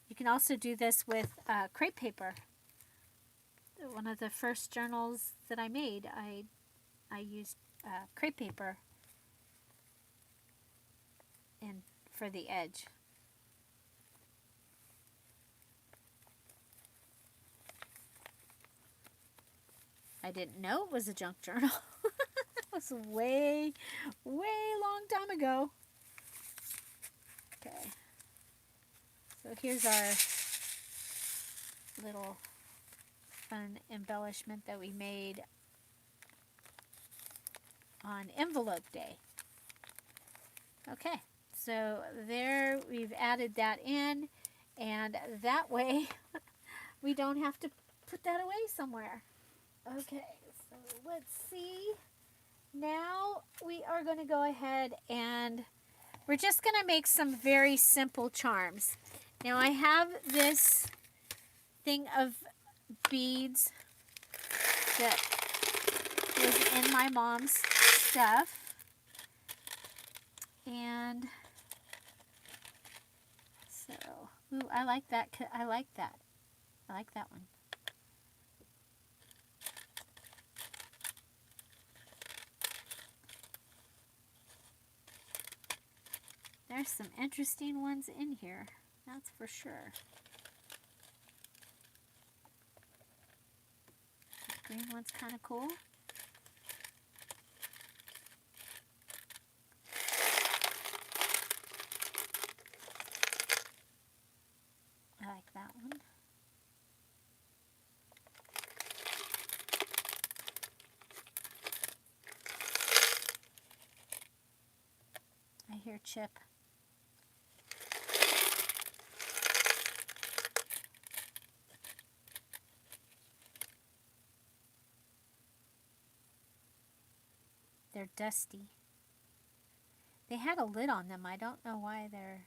You can also do this with crepe paper. One of the first journals that I made, I used crepe paper for the edge. I didn't know it was a junk journal. It was way, way long time ago. Okay. So here's our little fun embellishment that we made on envelope day. Okay, so there we've added that in, and that way we don't have to put that away somewhere. Okay, so let's see. Now we are going to go ahead and we're just going to make some very simple charms. Now I have this thing of beads that was in my mom's stuff, and so ooh, I like that. I like that one. There's some interesting ones in here, that's for sure. The green one's kind of cool. I like that one. I hear Chip. They're dusty. They had a lid on them. I don't know why they're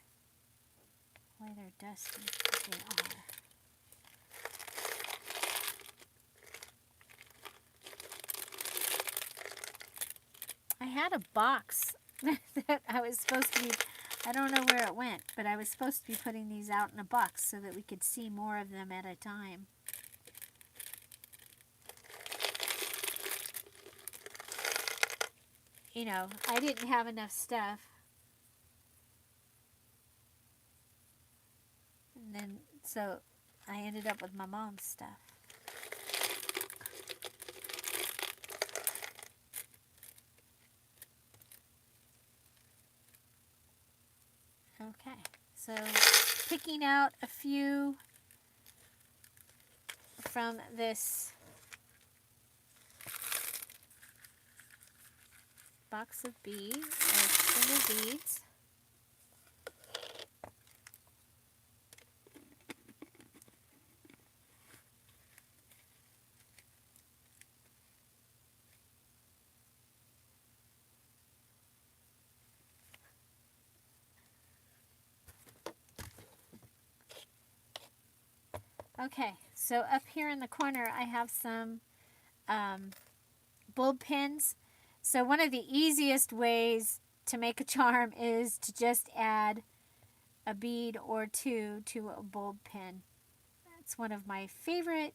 dusty, but they are. I had a box that I was supposed to be, I don't know where it went, but I was supposed to be putting these out in a box so that we could see more of them at a time. You know, I didn't have enough stuff. And then, so I ended up with my mom's stuff. Okay, so picking out a few from this box of beads, or string of beads. Okay, so up here in the corner I have some bulb pins. So one of the easiest ways to make a charm is to just add a bead or two to a bulb pin. That's one of my favorite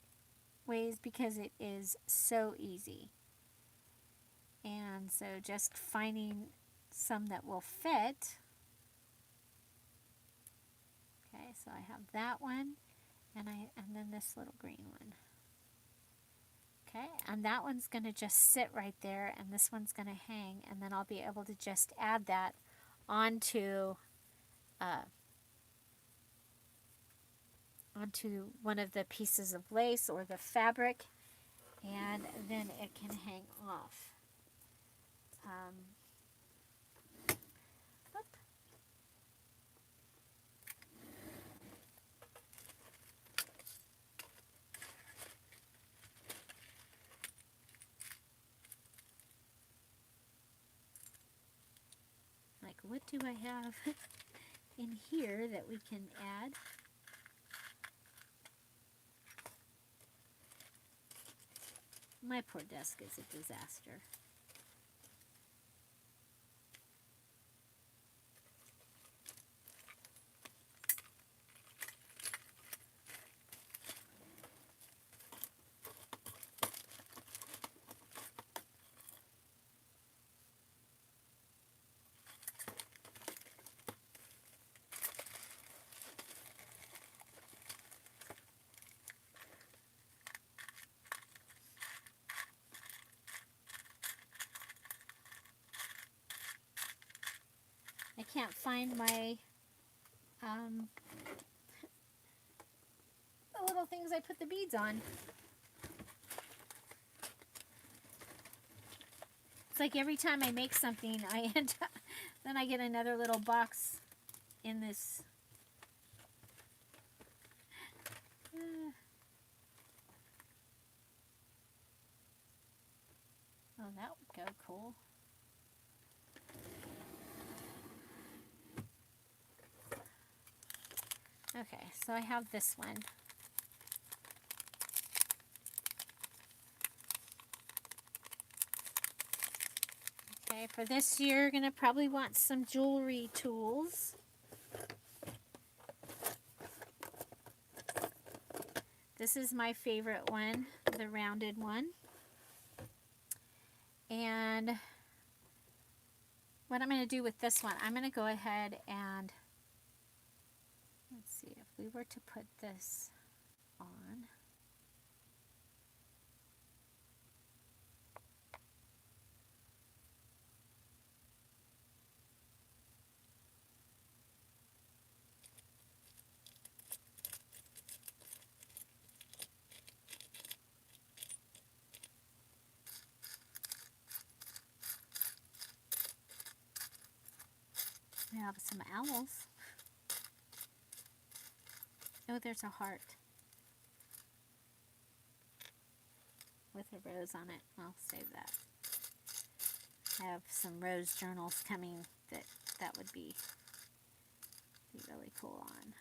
ways because it is so easy. And so just finding some that will fit. Okay, so I have that one, and then this little green one. Okay, and that one's going to just sit right there, and this one's going to hang, and then I'll be able to just add that onto one of the pieces of lace or the fabric, and then it can hang off. Like, what do I have in here that we can add. My poor desk is a disaster. I can't find my the little things I put the beads on. It's like every time I make something, I end up, then I get another little box in this. Oh, that would go cool. Okay, so I have this one. Okay, for this you're going to probably want some jewelry tools. This is my favorite one, the rounded one. And what I'm going to do with this one, I'm going to go ahead and, let's see, if we were to put this on. We have some owls. Oh, there's a heart with a rose on it. I'll save that. I have some rose journals coming that would be really cool on.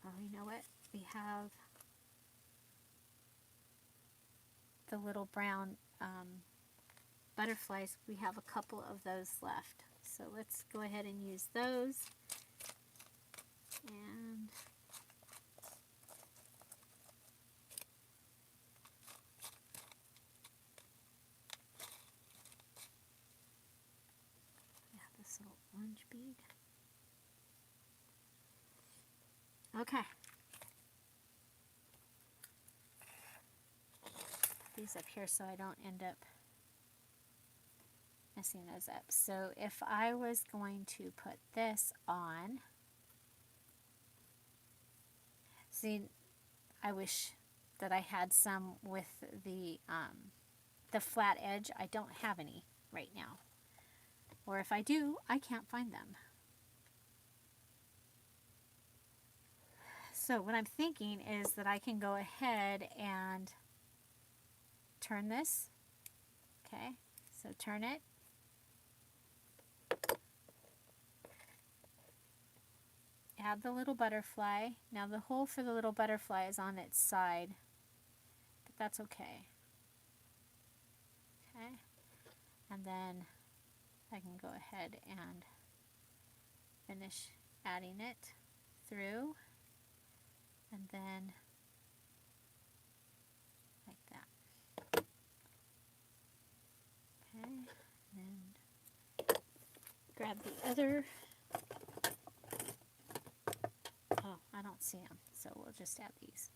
Oh, you know what? We have the little brown butterflies. We have a couple of those left. So let's go ahead and use those. And yeah, this little orange bead. Okay. These up here so I don't end up messing those up. So if I was going to put this on, see, I wish that I had some with the flat edge. I don't have any right now. Or if I do, I can't find them. So what I'm thinking is that I can go ahead and turn this. Okay, so turn it. Add the little butterfly. Now the hole for the little butterfly is on its side, but that's okay. Okay, and then I can go ahead and finish adding it through, and then like that. Okay, and grab the other. Oh, I don't see them, so we'll just add these.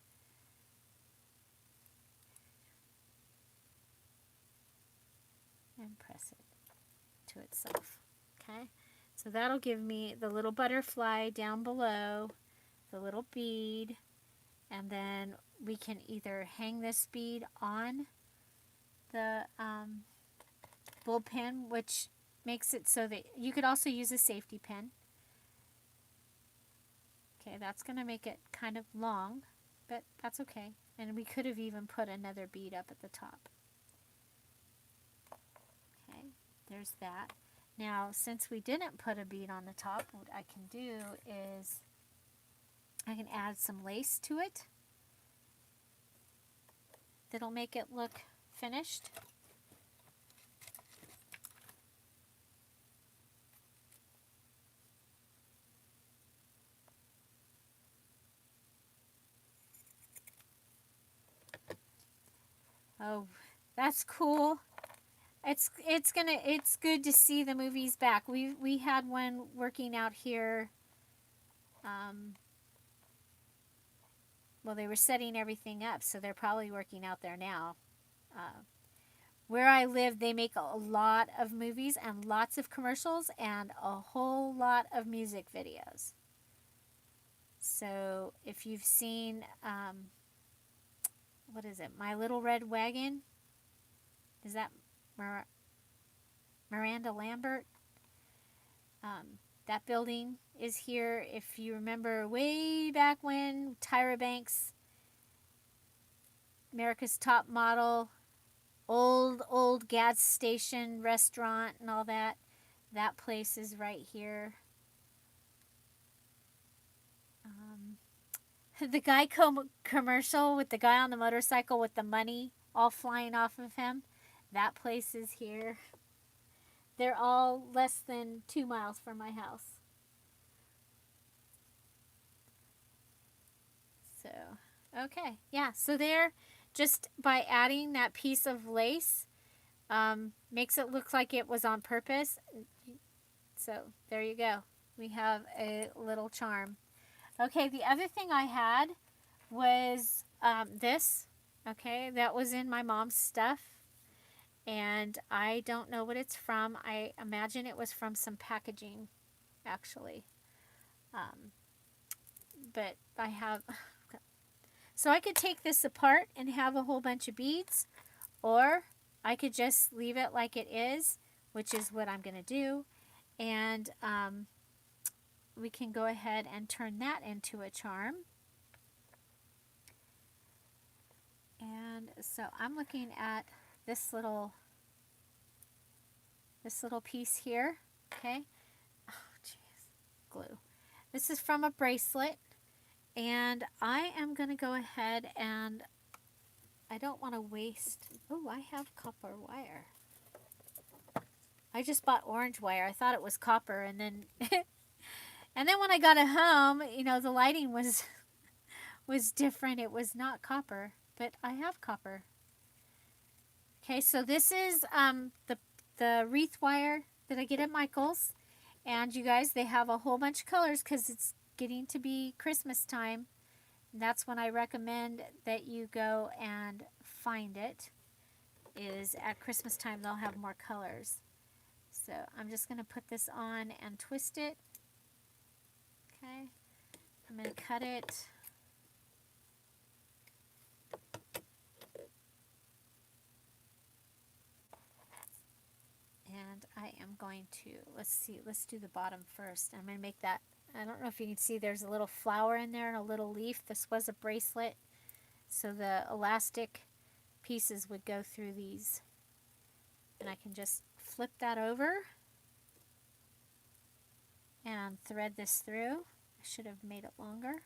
And press it to itself. Okay, so that'll give me the little butterfly down below, the little bead, and then we can either hang this bead on the bullpen, which makes it so that you could also use a safety pin. Okay, that's going to make it kind of long, but that's okay. And we could have even put another bead up at the top. Okay, there's that. Now, since we didn't put a bead on the top, what I can do is I can add some lace to it. That'll make it look finished. Oh, that's cool. It's good to see the movies back. We had one working out here. Well, they were setting everything up, so they're probably working out there now. Where I live, they make a lot of movies and lots of commercials and a whole lot of music videos. So if you've seen, what is it, My Little Red Wagon? Is that Miranda Lambert? That building is here. If you remember way back when, Tyra Banks, America's Top Model, old gas station restaurant and all that, that place is right here. The Geico commercial with the guy on the motorcycle with the money all flying off of him, that place is here. They're all less than 2 miles from my house. So, okay. Yeah, so there, just by adding that piece of lace, makes it look like it was on purpose. So, there you go. We have a little charm. Okay, the other thing I had was this. Okay, that was in my mom's stuff. And I don't know what it's from. I imagine it was from some packaging, actually. But I have... So I could take this apart and have a whole bunch of beads. Or I could just leave it like it is, which is what I'm going to do. And we can go ahead and turn that into a charm. And so I'm looking at this little piece here. Okay. Oh, jeez. Glue. This is from a bracelet. And I am going to go ahead and I don't want to waste. Oh, I have copper wire. I just bought orange wire. I thought it was copper, and then and then when I got it home, you know, the lighting was different. It was not copper, but I have copper. Okay, so this is the wreath wire that I get at Michael's, and you guys, they have a whole bunch of colors because it's getting to be Christmas time. And that's when I recommend that you go and find it. Is at Christmas time they'll have more colors. So I'm just going to put this on and twist it. Okay, I'm going to cut it. And I am going to, let's do the bottom first. I'm going to make that, I don't know if you can see, there's a little flower in there and a little leaf. This was a bracelet, so the elastic pieces would go through these. And I can just flip that over and thread this through. I should have made it longer.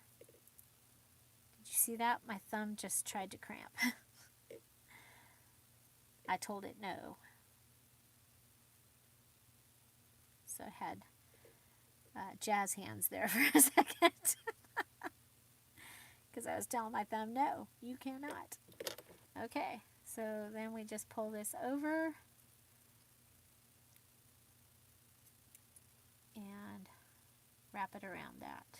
Did you see that? My thumb just tried to cramp. I told it no. So I had jazz hands there for a second. Because I was telling my thumb, no, you cannot. Okay, so then we just pull this over. And wrap it around that.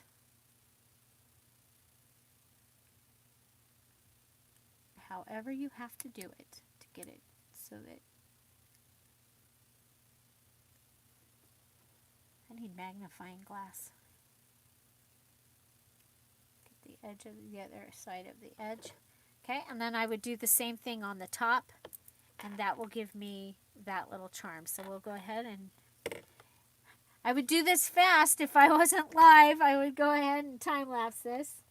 However you have to do it to get it so that... I need magnifying glass. Get the edge of the other side of the edge. Okay, and then I would do the same thing on the top, and that will give me that little charm. So we'll go ahead and... I would do this fast if I wasn't live. I would go ahead and time-lapse this.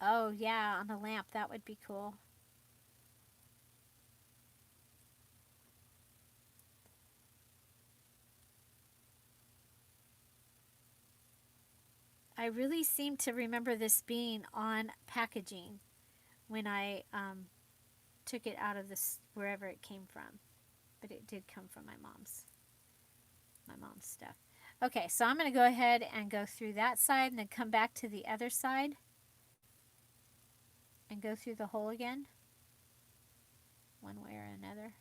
Oh, yeah, on a lamp. That would be cool. I really seem to remember this being on packaging when I took it out of this wherever it came from. But it did come from my mom's stuff. Okay, so I'm going to go ahead and go through that side and then come back to the other side and go through the hole again, one way or another.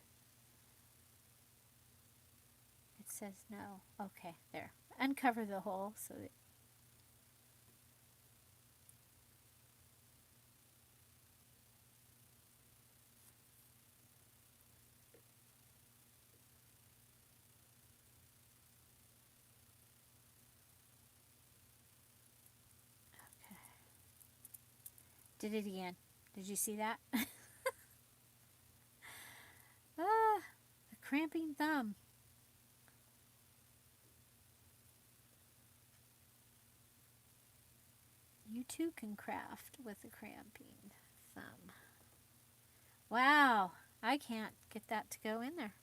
It says no. Okay, there. Uncover the hole so that did it again. Did you see that? Ah, the cramping thumb. You too can craft with a cramping thumb. Wow, I can't get that to go in there.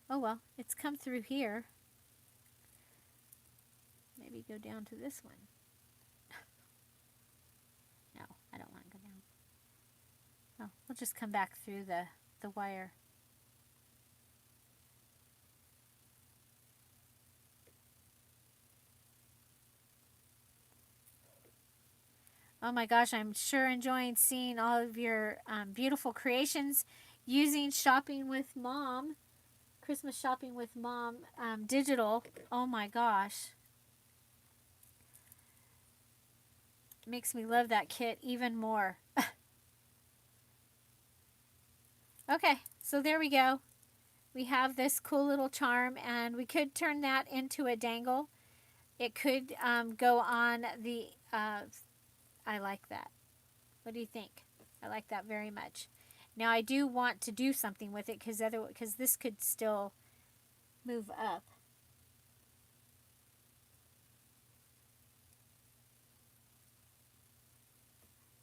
Oh well, it's come through here. Maybe go down to this one. No, I don't want to go down. Oh, we'll just come back through the wire. Oh my gosh, I'm sure enjoying seeing all of your beautiful creations using Shopping with Mom, Christmas Shopping with Mom digital. Oh my gosh. Makes me love that kit even more. Okay, so there we go. We have this cool little charm, and we could turn that into a dangle. It could go on the, I like that. What do you think? I like that very much. Now I do want to do something with it because this could still move up.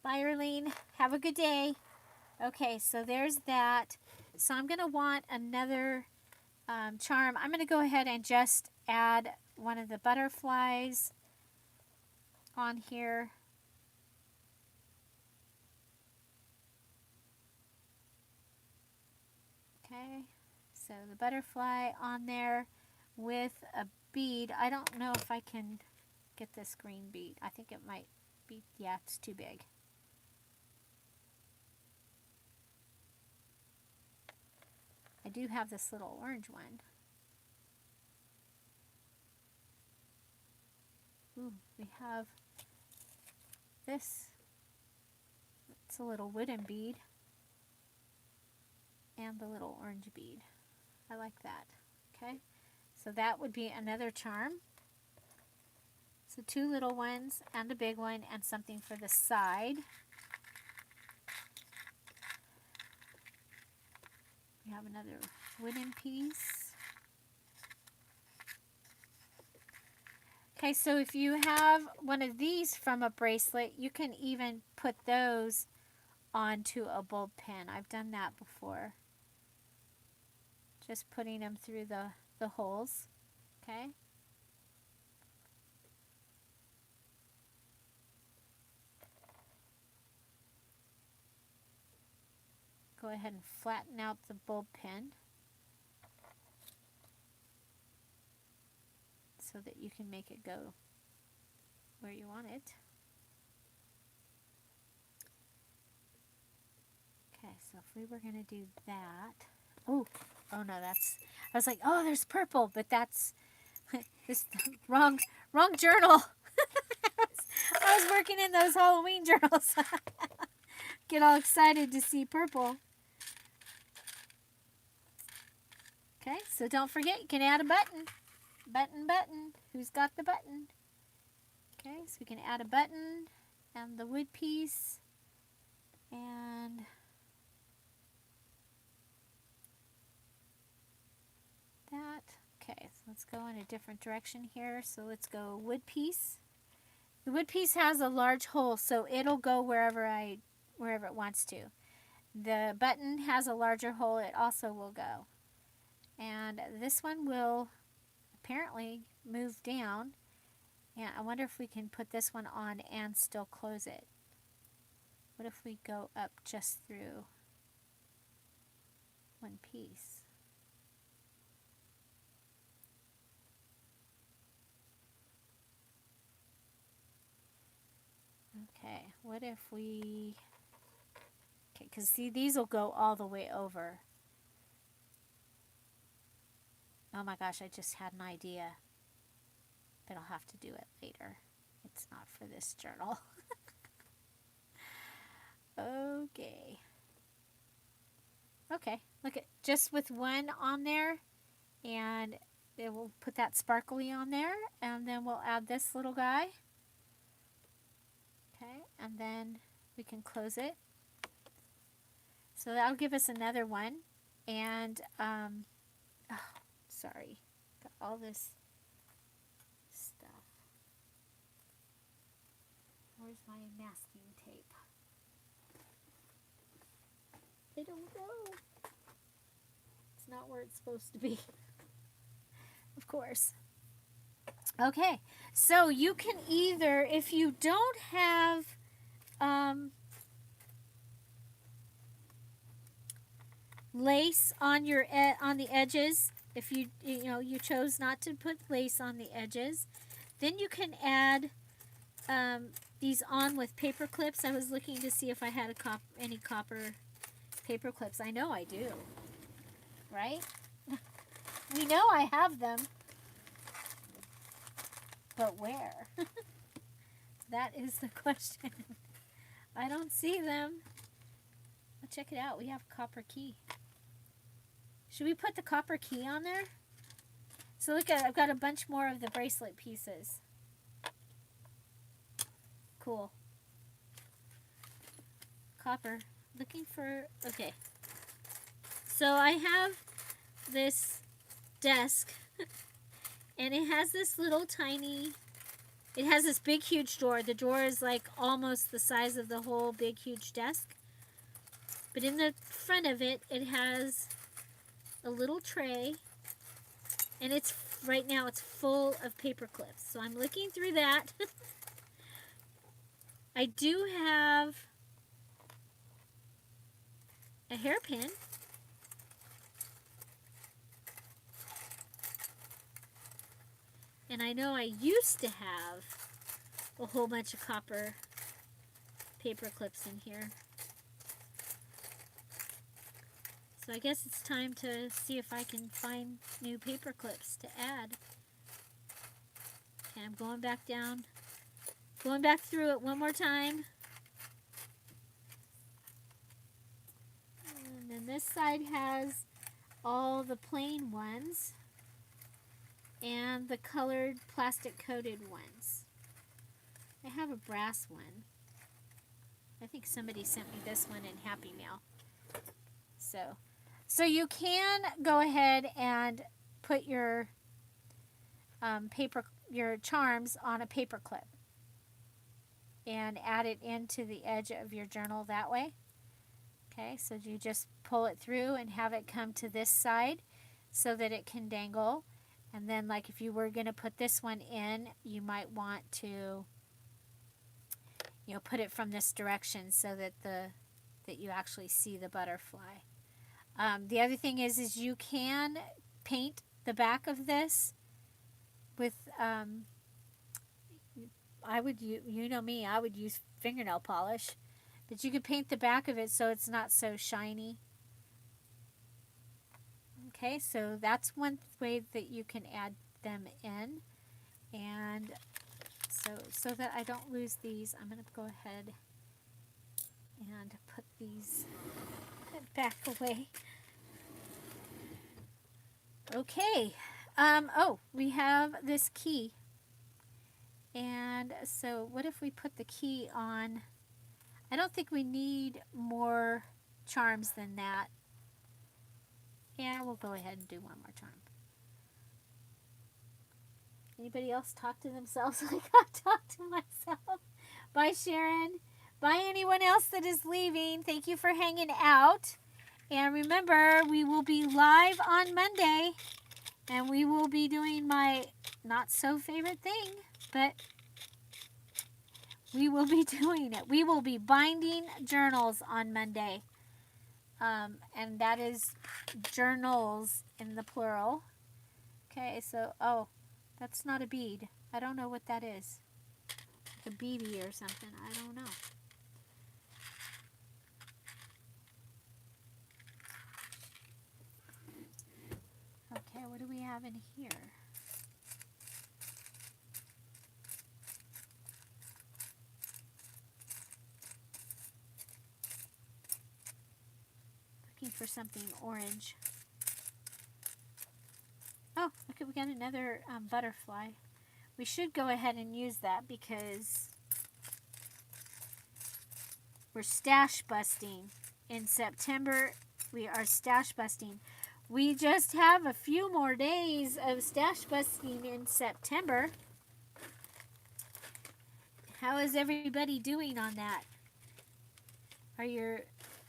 Bye, Erlene. Have a good day. Okay, so there's that. So I'm going to want another charm. I'm going to go ahead and just add one of the butterflies on here. Okay, so the butterfly on there with a bead. I don't know if I can get this green bead. I think it might be, yeah, it's too big. I do have this little orange one. Ooh, we have this. It's a little wooden bead. And the little orange bead. I like that. Okay, so that would be another charm. So two little ones and a big one and something for the side. We have another wooden piece. Okay, so if you have one of these from a bracelet, you can even put those onto a bulb pin. I've done that before. Just putting them through the holes. Okay. Go ahead and flatten out the bulb pin so that you can make it go where you want it. Okay, so if we were going to do that, oh no, that's, I was like, oh, there's purple, but that's this wrong journal. I was working in those Halloween journals. Get all excited to see purple. Okay, so don't forget, you can add a button. Button. Who's got the button? Okay, so we can add a button and the wood piece and that. Okay, so let's go in a different direction here. So let's go wood piece The wood piece has a large hole, so it'll go wherever it wants to. The button has a larger hole, it also will go. And this one will apparently move down. And I wonder if we can put this one on and still close it. What if we go up just through one piece? Okay, what if we... Okay, because see, these will go all the way over. Oh my gosh, I just had an idea. But I'll have to do it later. It's not for this journal. Okay. Okay, look at just with one on there, and it will put that sparkly on there, and then we'll add this little guy. Okay, and then we can close it. So that'll give us another one. And, oh, sorry, got all this stuff. Where's my masking tape? I don't know. It's not where it's supposed to be. Of course. Okay, so you can either, if you don't have lace on your on the edges, if you chose not to put lace on the edges, then you can add these on with paper clips. I was looking to see if I had any copper paper clips. I know I do, right? We know I have them, but where? That is the question. I don't see them. Well, check it out. We have copper key. Should we put the copper key on there? So look at, I've got a bunch more of the bracelet pieces. Cool. Copper. Looking for, okay. So I have this desk, and it has this little tiny, it has this big huge drawer. The drawer is like almost the size of the whole big huge desk. But in the front of it, it has a little tray, and it's, right now it's full of paper clips. So I'm looking through that. I do have a hairpin. And I know I used to have a whole bunch of copper paper clips in here. So I guess it's time to see if I can find new paper clips to add. Okay, I'm going back down. Going back through it one more time. And then this side has all the plain ones and the colored plastic coated ones. I have a brass one. I think somebody sent me this one in Happy Mail. So you can go ahead and put your your charms on a paper clip and add it into the edge of your journal that way. Okay, so you just pull it through and have it come to this side so that it can dangle. And then, like, if you were going to put this one in, you might want to, put it from this direction so that that you actually see the butterfly. The other thing is you can paint the back of this with, I would use, me, I would use fingernail polish, but you could paint the back of it so it's not so shiny. Okay, so that's one way that you can add them in. And so that I don't lose these, I'm going to go ahead and put these back away. Okay, oh, we have this key. And so what if we put the key on? I don't think we need more charms than that. Yeah, we'll go ahead and do one more charm. Anybody else talk to themselves like I talk to myself? Bye, Sharon. Bye, anyone else that is leaving. Thank you for hanging out. And remember, we will be live on Monday. And we will be doing my not so favorite thing, but we will be doing it. We will be binding journals on Monday. And that is journals in the plural. Okay, so, oh, that's not a bead. I don't know what that is. Like a BB or something. I don't know. Okay, what do we have in here? Looking for something orange. Oh, look, we got another butterfly. We should go ahead and use that because we're stash busting. In September, we are stash busting. We just have a few more days of stash busting in September. How is everybody doing on that? Are your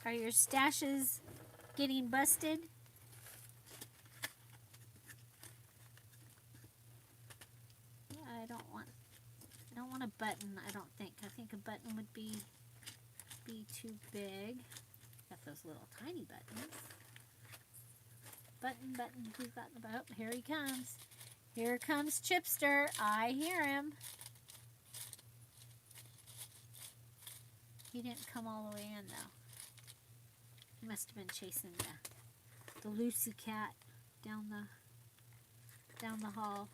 stashes getting busted? I don't want a button, I don't think. I think a button would be too big. Got those little tiny buttons. Button, who's got the button? Oh, here he comes. Here comes Chipster. I hear him. He didn't come all the way in though. He must have been chasing the Lucy cat down the hall.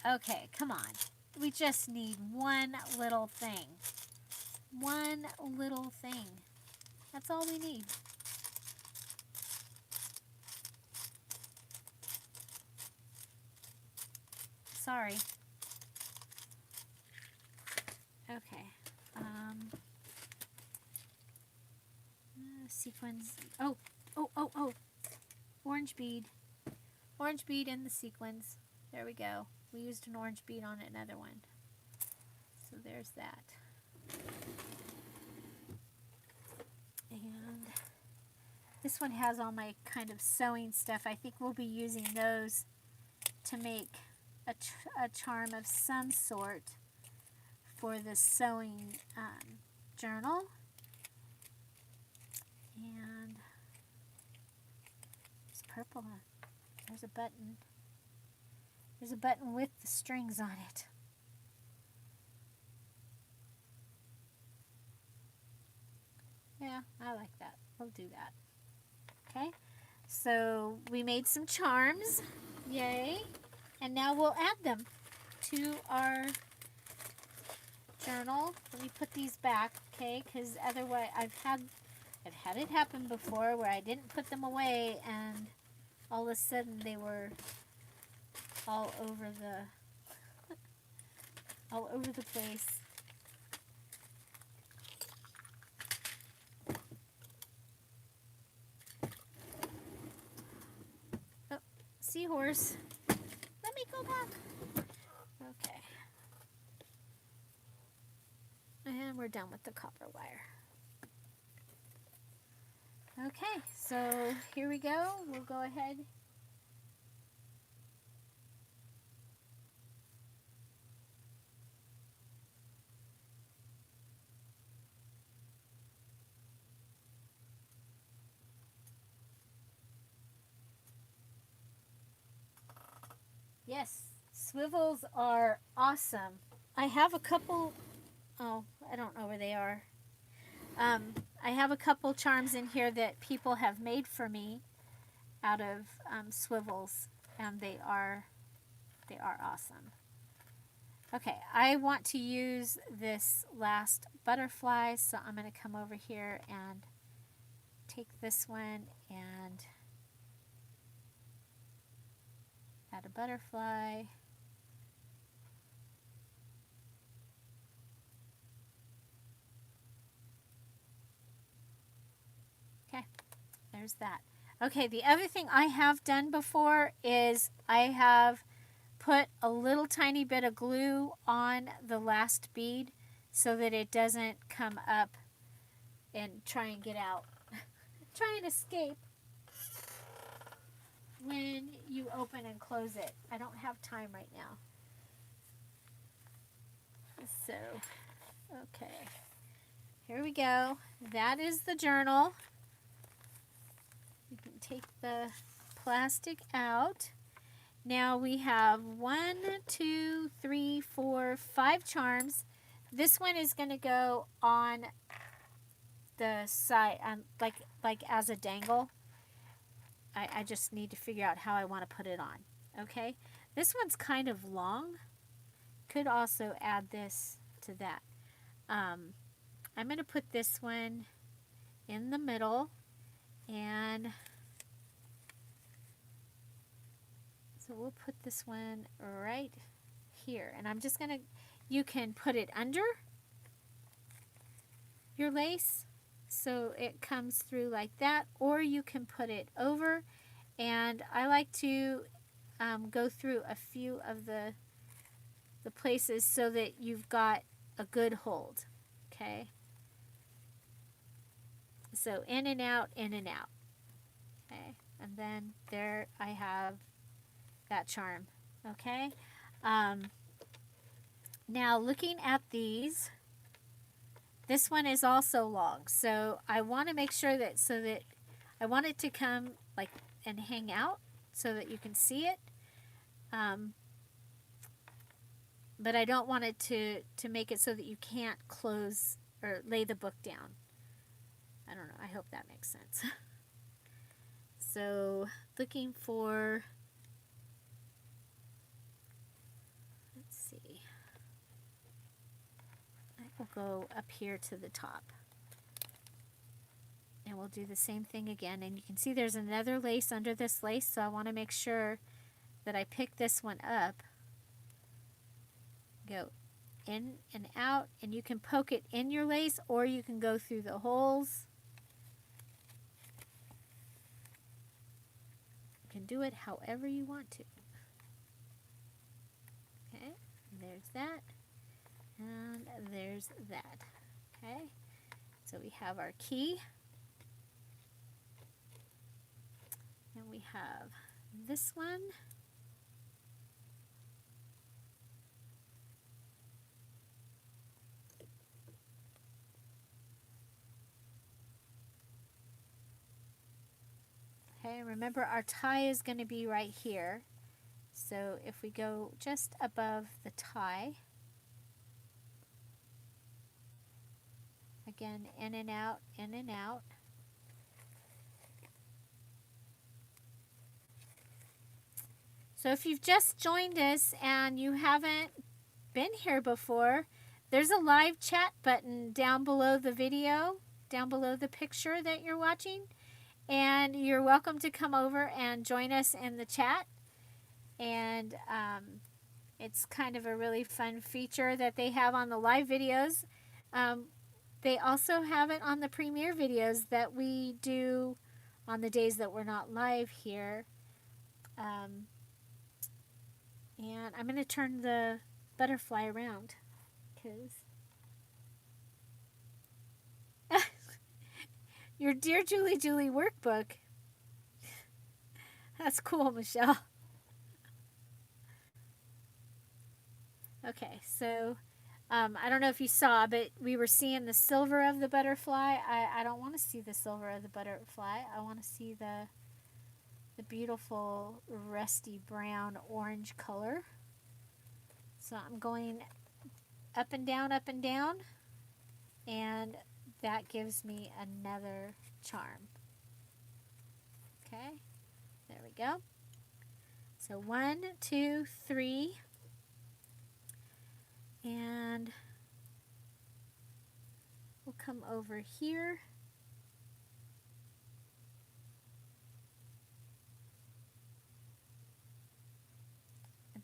Okay, come on. We just need one little thing. One little thing. That's all we need. Sorry. Okay. Sequins. Oh. Orange bead. Orange bead in the sequins. There we go. We used an orange bead on another one. So there's that. And this one has all my kind of sewing stuff. I think we'll be using those to make a charm of some sort for the sewing journal. And there's purple. There's a button. There's a button with the strings on it. Yeah, I like that. We'll do that. Okay, so we made some charms. Yay. And now we'll add them to our journal. Let me put these back, okay? Because otherwise, I've had it happen before where I didn't put them away and all of a sudden they were all over the place. Oh, seahorse. Let me go back. Okay. And we're done with the copper wire. Okay, so here we go. We'll go ahead. Yes, swivels are awesome. I have a couple, oh, I don't know where they are. I have a couple charms in here that people have made for me out of swivels, and they are awesome. Okay, I want to use this last butterfly, so I'm going to come over here and take this one and add a butterfly. there's that. Okay, the other thing I have done before is I have put a little tiny bit of glue on the last bead so that it doesn't come up and try and get out. Try and escape when you open and close it. I don't have time right now. So, okay. Here we go. That is the journal. You can take the plastic out. Now we have 1, 2, 3, 4, 5 charms. This one is going to go on the side, like as a dangle. I just need to figure out how I want to put it on. Okay, this one's kind of long. Could also add this to that. I'm going to put this one in the middle, and so we'll put this one right here. And I'm just going to, you can put it under your lace so it comes through like that, or you can put it over. And I like to go through a few of the places so that you've got a good hold. Okay, so in and out, in and out. Okay, and then there I have that charm. Okay, now looking at these, this one is also long, so I want to make sure that I want it to come like and hang out so that you can see it, but I don't want it to make it so that you can't close or lay the book down. I don't know, I hope that makes sense. So looking for, let's see, I will go up here to the top. And we'll do the same thing again. And you can see there's another lace under this lace, so I want to make sure that I pick this one up. Go in and out, and you can poke it in your lace or you can go through the holes. You can do it however you want to. Okay, there's that, and there's that. Okay, so we have our key. And we have this one. Okay, remember our tie is going to be right here. So if we go just above the tie, again, in and out, in and out. So if you've just joined us and you haven't been here before, there's a live chat button down below the video, down below the picture that you're watching. And you're welcome to come over and join us in the chat. And it's kind of a really fun feature that they have on the live videos. They also have it on the premiere videos that we do on the days that we're not live here. And I'm going to turn the butterfly around because your Dear Julie Julie workbook. That's cool, Michelle. Okay, so I don't know if you saw, but we were seeing the silver of the butterfly. I don't want to see the silver of the butterfly. I want to see the beautiful rusty brown orange color. So I'm going up and down, and that gives me another charm. Okay, there we go. So 1, 2, 3, and we'll come over here.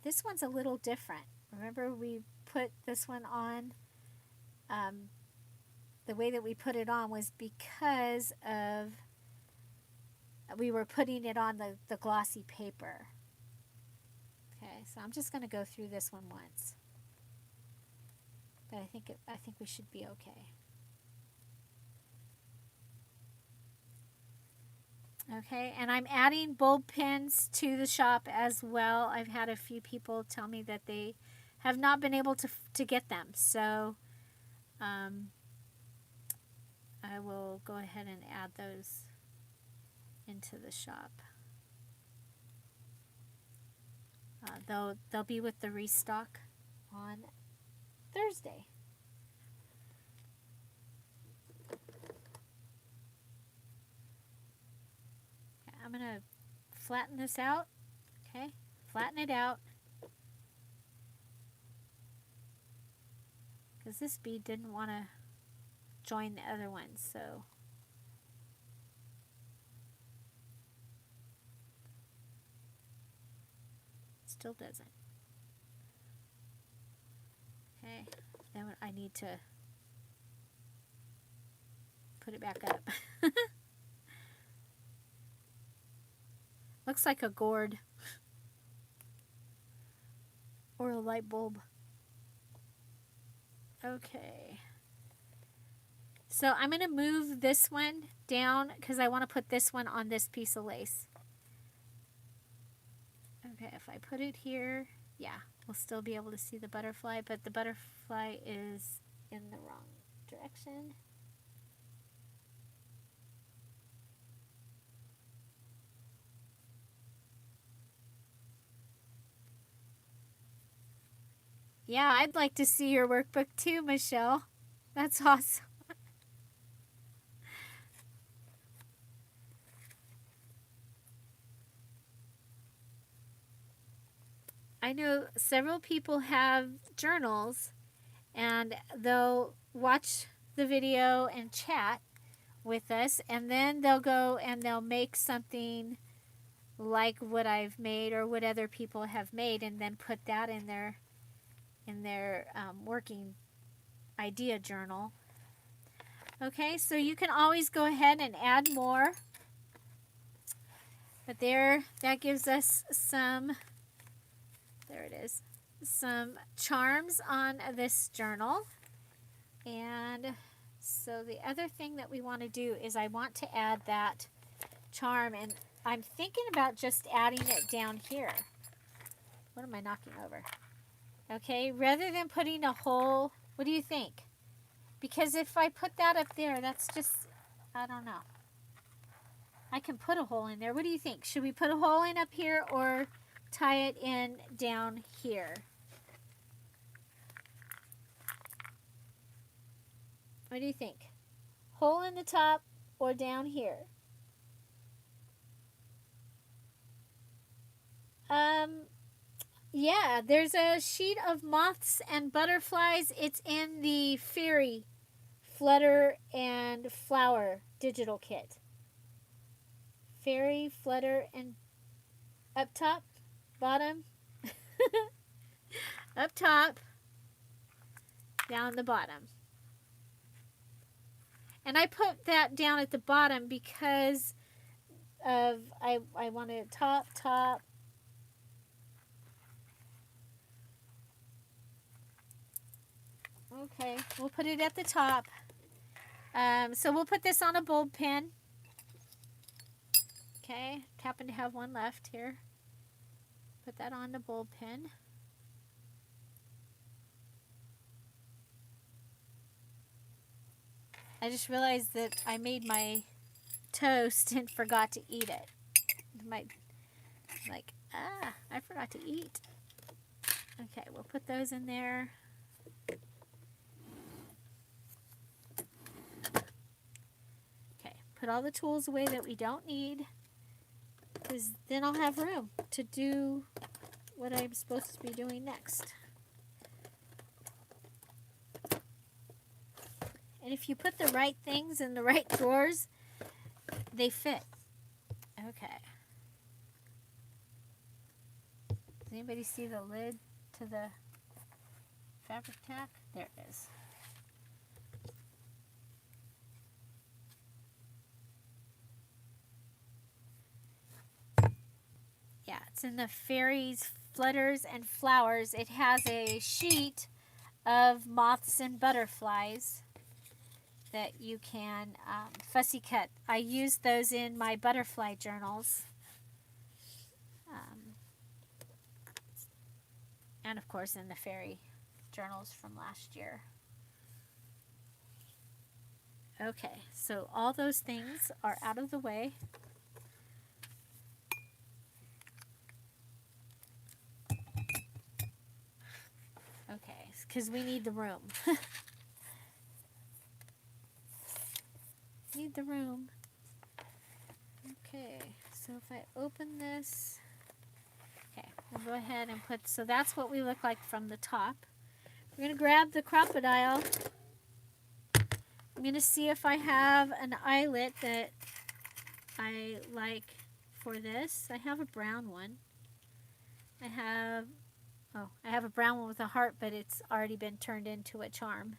This one's a little different. Remember, we put this one on, the way that we put it on was because of we were putting it on the glossy paper. Okay, so I'm just going to go through this one once. But I think we should be okay. Okay, and I'm adding bulb pins to the shop as well. I've had a few people tell me that they have not been able to get them. So I will go ahead and add those into the shop. They'll be with the restock on Thursday. Okay, I'm going to flatten this out. Okay, flatten it out. Because this bead didn't want to join the other ones, so still doesn't. Okay, then I need to put it back up. Looks like a gourd or a light bulb. Okay. So I'm going to move this one down because I want to put this one on this piece of lace. Okay, if I put it here, yeah, we'll still be able to see the butterfly, but the butterfly is in the wrong direction. Yeah, I'd like to see your workbook too, Michelle. That's awesome. I know several people have journals and they'll watch the video and chat with us, and then they'll go and they'll make something like what I've made or what other people have made, and then put that in their working idea journal. Okay, so you can always go ahead and add more, but that gives us some, there it is, some charms on this journal. And so the other thing that we want to do is I want to add that charm, and I'm thinking about just adding it down here. What am I knocking over? Okay, rather than putting a hole, what do you think? Because if I put that up there, that's just, I don't know. I can put a hole in there. What do you think? Should we put a hole in up here or tie it in down here? What do you think? Hole in the top or down here? Yeah, there's a sheet of moths and butterflies. It's in the Fairy Flutter and Flower digital kit. Fairy, Flutter, and up top, bottom, up top, down the bottom. And I put that down at the bottom because of I wanted top. Okay, we'll put it at the top. So we'll put this on a bulb pin. Okay, happen to have one left here. Put that on the bulb pin. I just realized that I made my toast and forgot to eat it. I forgot to eat. Okay, we'll put those in there. Okay, put all the tools away that we don't need, because then I'll have room to do what I'm supposed to be doing next. And if you put the right things in the right drawers, they fit. Okay. Does anybody see the lid to the fabric tack? There it is. It's in the Fairies, Flutters, and Flowers. It has a sheet of moths and butterflies that you can fussy cut. I use those in my butterfly journals. And of course in the fairy journals from last year. Okay, so all those things are out of the way. Okay, because we need the room. Need the room. Okay, so if I open this, okay, we'll go ahead and put, so that's what we look like from the top. We're going to grab the crocodile. I'm going to see if I have an eyelet that I like for this. I have a brown one. I have a brown one with a heart, but it's already been turned into a charm.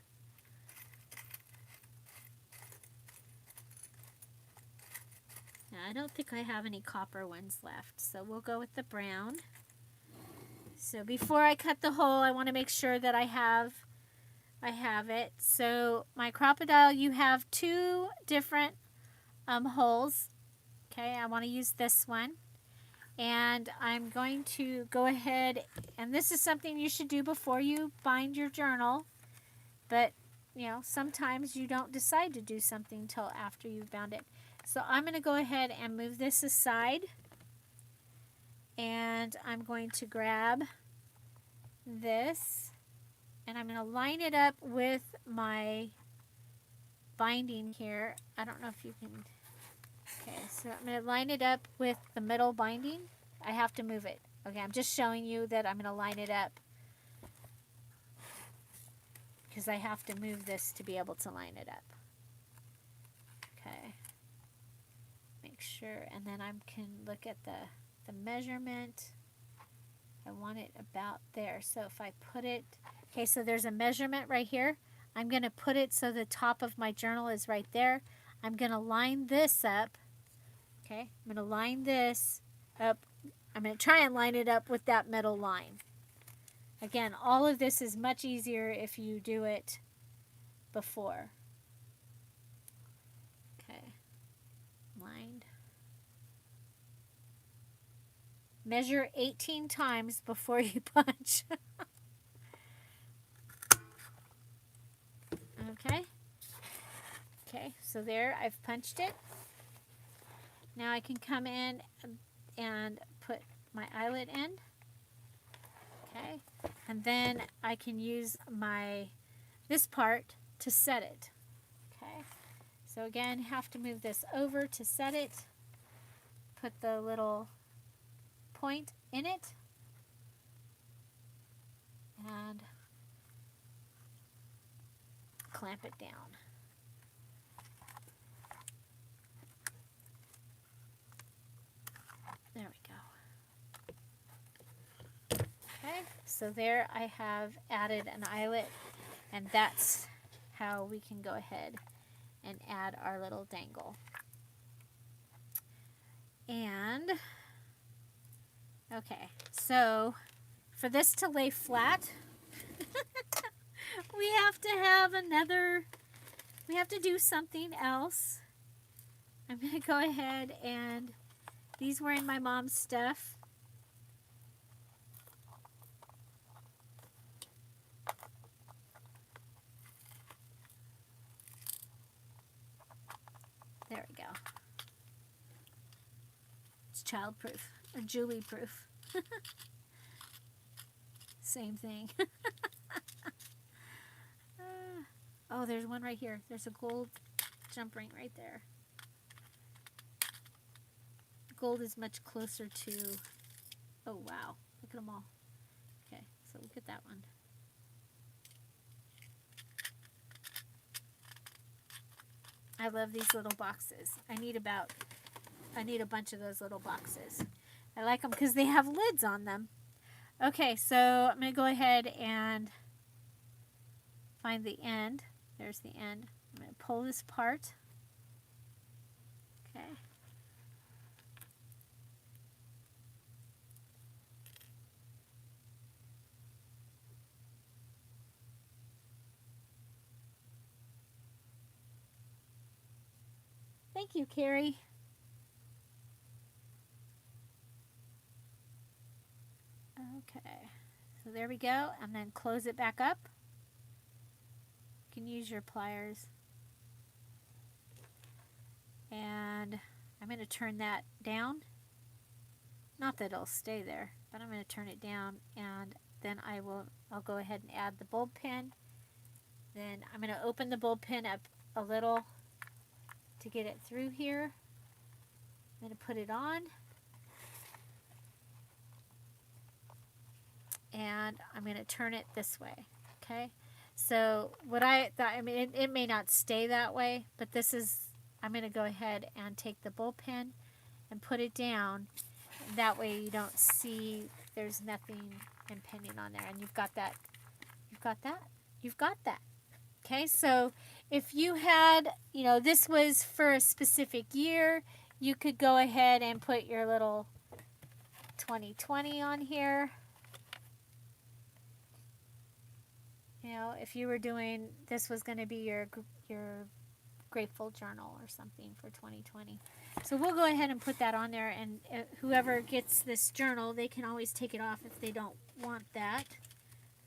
Now, I don't think I have any copper ones left, so we'll go with the brown. So before I cut the hole, I want to make sure that I have it. So my crocodile, you have two different holes. Okay, I want to use this one. And I'm going to go ahead, and this is something you should do before you bind your journal. But, you know, sometimes you don't decide to do something till after you've bound it. So I'm going to go ahead and move this aside. And I'm going to grab this. And I'm going to line it up with my binding here. I don't know if you can... Okay, so I'm going to line it up with the middle binding. I have to move it. Okay, I'm just showing you that I'm going to line it up because I have to move this to be able to line it up. Okay, make sure, and then I can look at the measurement. I want it about there. So if I put it, okay, so there's a measurement right here. I'm going to put it so the top of my journal is right there. I'm going to line this up. Okay, I'm going to line this up. I'm going to try and line it up with that middle line. Again, all of this is much easier if you do it before. Okay, lined. Measure 18 times before you punch. Okay. Okay, so there, I've punched it. Now I can come in and put my eyelet in. Okay, and then I can use this part to set it. Okay, so again, have to move this over to set it. Put the little point in it. And clamp it down. There we go. Okay, so there I have added an eyelet, and that's how we can go ahead and add our little dangle. And, okay, so for this to lay flat, we have to do something else. I'm going to go ahead and, these were in my mom's stuff. There we go. It's child-proof, or Julie-proof. Same thing. Oh, there's one right here. There's a gold jump ring right there. Gold is much closer to... Oh, wow. Look at them all. Okay, so look at that one. I love these little boxes. I need a bunch of those little boxes. I like them because they have lids on them. Okay, so I'm going to go ahead and find the end. There's the end. I'm going to pull this part. Okay. Thank you, Carrie. Okay, so there we go, and then close it back up. You can use your pliers. And I'm going to turn that down. Not that it'll stay there, but I'm going to turn it down, and then I'll go ahead and add the bulb pin. Then I'm going to open the bulb pin up a little to get it through here. I'm going to put it on. And I'm going to turn it this way. Okay? So what I thought, I mean, it may not stay that way, but this is, I'm going to go ahead and take the bulb pin and put it down. That way you don't see there's nothing impinging on there. And you've got that. You've got that. You've got that. Okay, so if you had, you know, this was for a specific year, you could go ahead and put your little 2020 on here. You know, if you were doing, this was going to be your Grateful Journal or something for 2020. So we'll go ahead and put that on there, and whoever gets this journal, they can always take it off if they don't want that.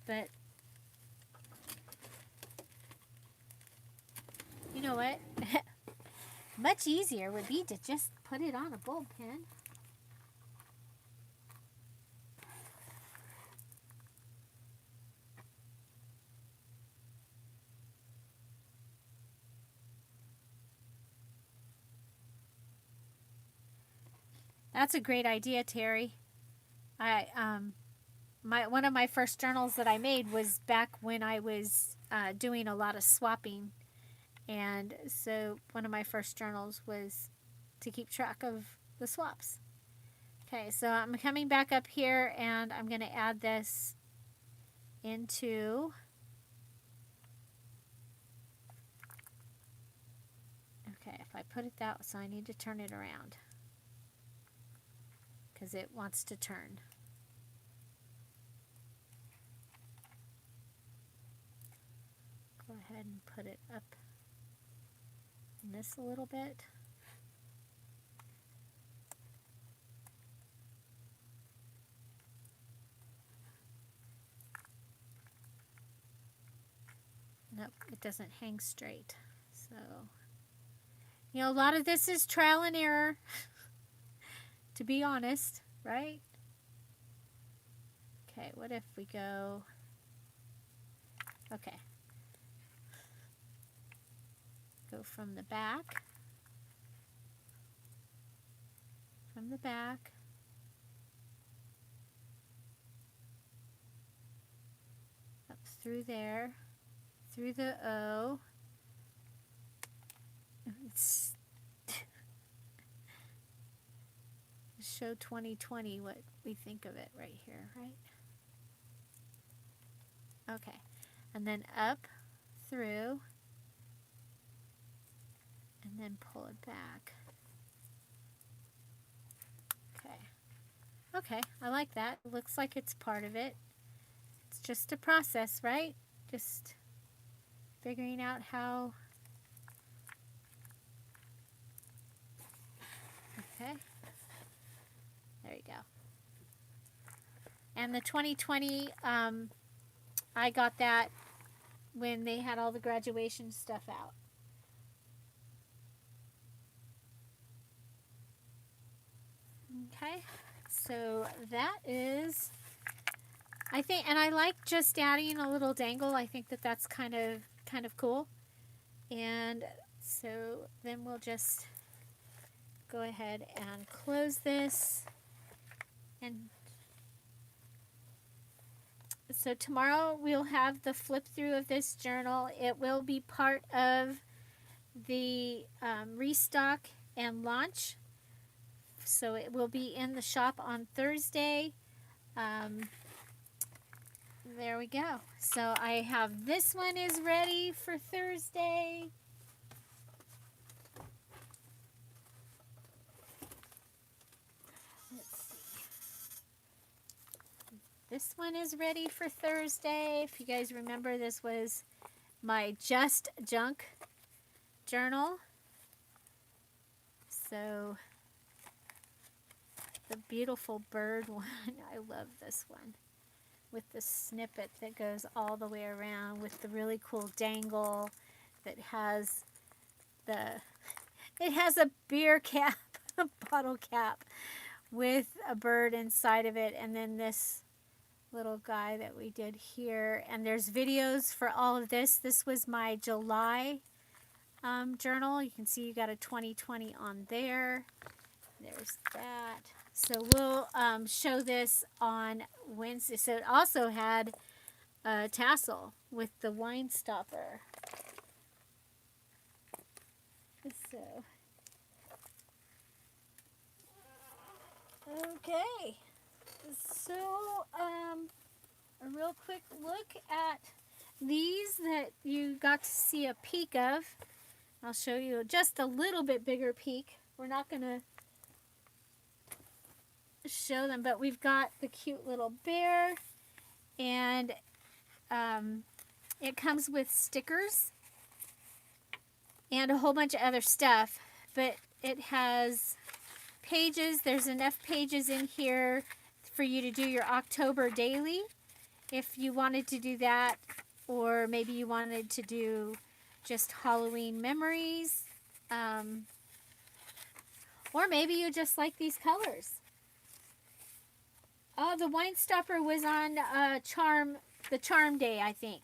But you know what? Much easier would be to just put it on a bulb pin. That's a great idea, Terry. One of my first journals that I made was back when I was doing a lot of swapping, and so one of my first journals was to keep track of the swaps. Okay, so I'm coming back up here, and I'm going to add this into. Okay, if I put it that, so I need to turn it around, because it wants to turn. Go ahead and put it up in this a little bit. Nope, it doesn't hang straight. So, you know, a lot of this is trial and error, to be honest, right? Okay, what if we go, okay, go from the back, up through there, through the O. It's show 2020 what we think of it right here, right? Okay, and then up through, and then pull it back. Okay, I like that. It looks like it's part of it. It's just a process, right? Just figuring out how. Okay, there you go. And the 2020, I got that when they had all the graduation stuff out. Okay, so that is, I think, and I like just adding a little dangle. I think that that's kind of cool. And so then we'll just go ahead and close this. And so tomorrow we'll have the flip through of this journal. It will be part of the restock and launch. So it will be in the shop on Thursday. There we go. So I have this one is ready for Thursday. Let's see. This one is ready for Thursday. If you guys remember, this was my Just Junk journal. So the beautiful bird one, I love this one with the snippet that goes all the way around with the really cool dangle that has it has a beer cap, a bottle cap with a bird inside of it, and then this little guy that we did here. And there's videos for all of this. This was my July journal. You can see you got a 2020 on there. There's that. So we'll show this on Wednesday. So it also had a tassel with the wine stopper. So, okay. So, a real quick look at these that you got to see a peek of. I'll show you just a little bit bigger peek. We're not going to show them, but we've got the cute little bear, and it comes with stickers and a whole bunch of other stuff, but it has pages. There's enough pages in here for you to do your October daily if you wanted to do that, or maybe you wanted to do just Halloween memories, or maybe you just like these colors. Oh, the wine stopper was on the charm day, I think.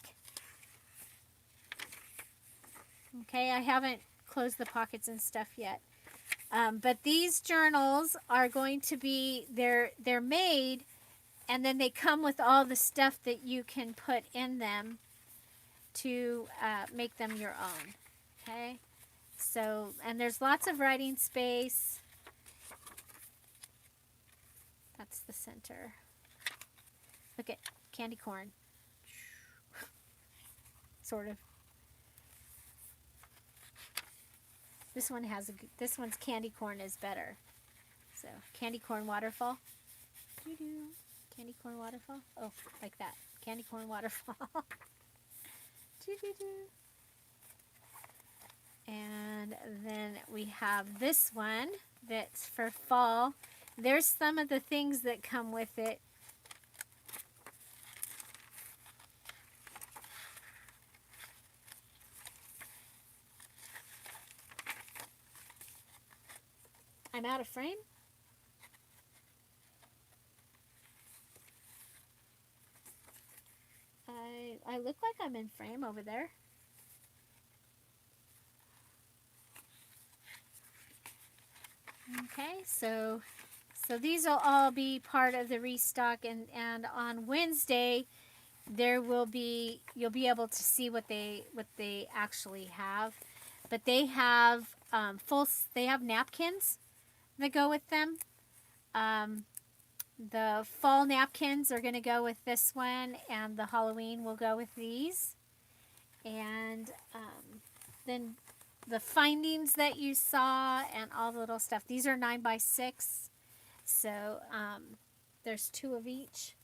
Okay, I haven't closed the pockets and stuff yet. But these journals are going to be, they're made, and then they come with all the stuff that you can put in them to make them your own. Okay, so, and there's lots of writing space. That's the center. Look at candy corn. Sort of. This one has this one's candy corn is better. So candy corn waterfall. Candy corn waterfall. Oh, like that. Candy corn waterfall. And then we have this one that's for fall. There's some of the things that come with it. I'm out of frame. I look like I'm in frame over there. Okay, so these will all be part of the restock, and on Wednesday there will be, you'll be able to see what they actually have. But they have they have napkins that go with them. The fall napkins are going to go with this one, and the Halloween will go with these. And then the findings that you saw and all the little stuff. These are 9x6, so there's 2 of each.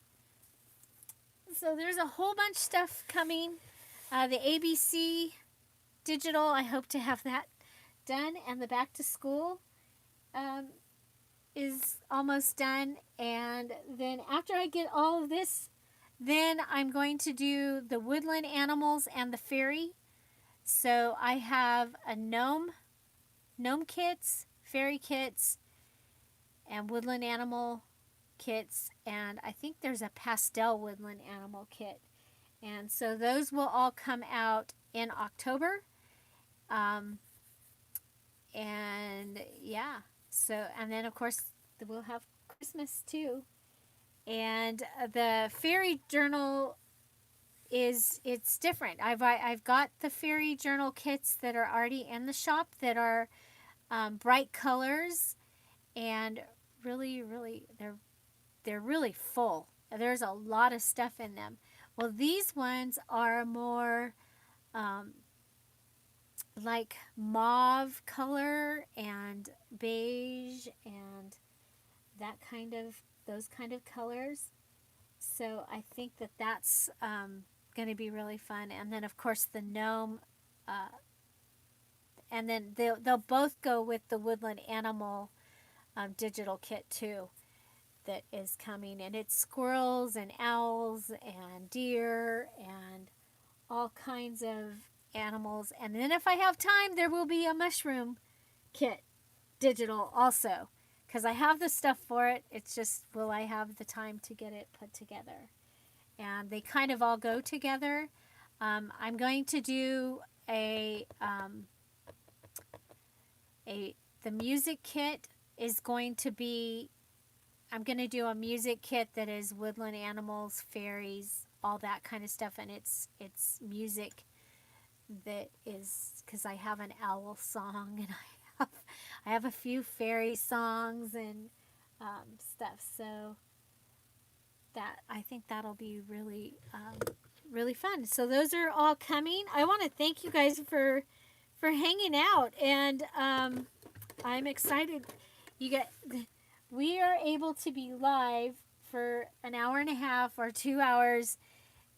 So there's a whole bunch of stuff coming. The ABC digital, I hope to have that done, and the back to school is almost done. And then after I get all of this, then I'm going to do the woodland animals and the fairy. So I have a gnome kits, fairy kits, and woodland animal kits, and I think there's a pastel woodland animal kit. And so those will all come out in October. And yeah, so, and then of course we'll have Christmas too. And the fairy journal it's different. I've got the fairy journal kits that are already in the shop that are bright colors, and really they're really full. There's a lot of stuff in them. Well, these ones are more like mauve color and beige and those kind of colors. So I think that's going to be really fun. And then of course the gnome and then they'll both go with the woodland animal digital kit too that is coming, and it's squirrels and owls and deer and all kinds of animals. And then if I have time, there will be a mushroom kit digital also, because I have the stuff for it. It's just, will I have the time to get it put together? And they kind of all go together. I'm going to do the music kit is going to be, I'm going to do a music kit that is woodland animals, fairies, all that kind of stuff, and it's music that is, because I have an owl song, and I have a few fairy songs and stuff. So that, I think that'll be really really fun. So those are all coming. I want to thank you guys for hanging out, and I'm excited. We are able to be live for an hour and a half or 2 hours,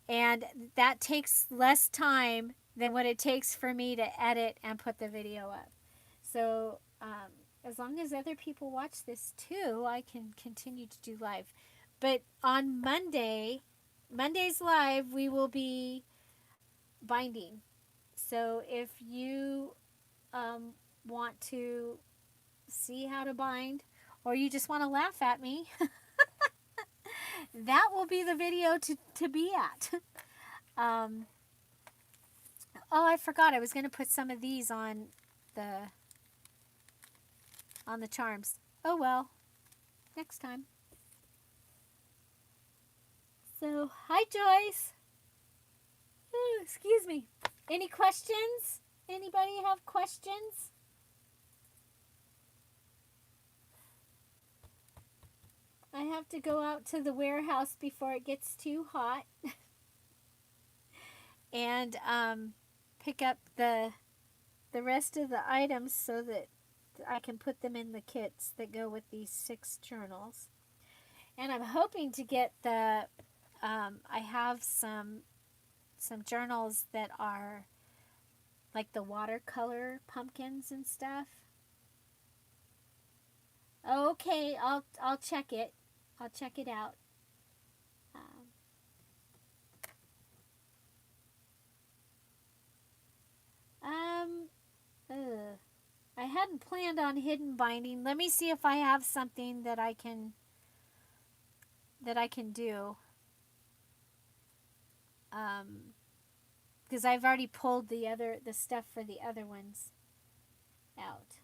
and that takes less time than what it takes for me to edit and put the video up. So as long as other people watch this too, I can continue to do live. But on Monday's live, we will be binding. So if you want to see how to bind, or you just want to laugh at me, that will be the video to be at. Oh, I forgot. I was going to put some of these on the charms. Oh well, next time. So, hi Joyce. Ooh, excuse me. Any questions? Anybody have questions? I have to go out to the warehouse before it gets too hot and pick up the rest of the items so that I can put them in the kits that go with these 6 journals. And I'm hoping to get the I have some journals that are like the watercolor pumpkins and stuff. Okay, I'll check it. I'll check it out. I hadn't planned on hidden binding. Let me see if I have something that I can do. Because I've already pulled the stuff for the other ones out.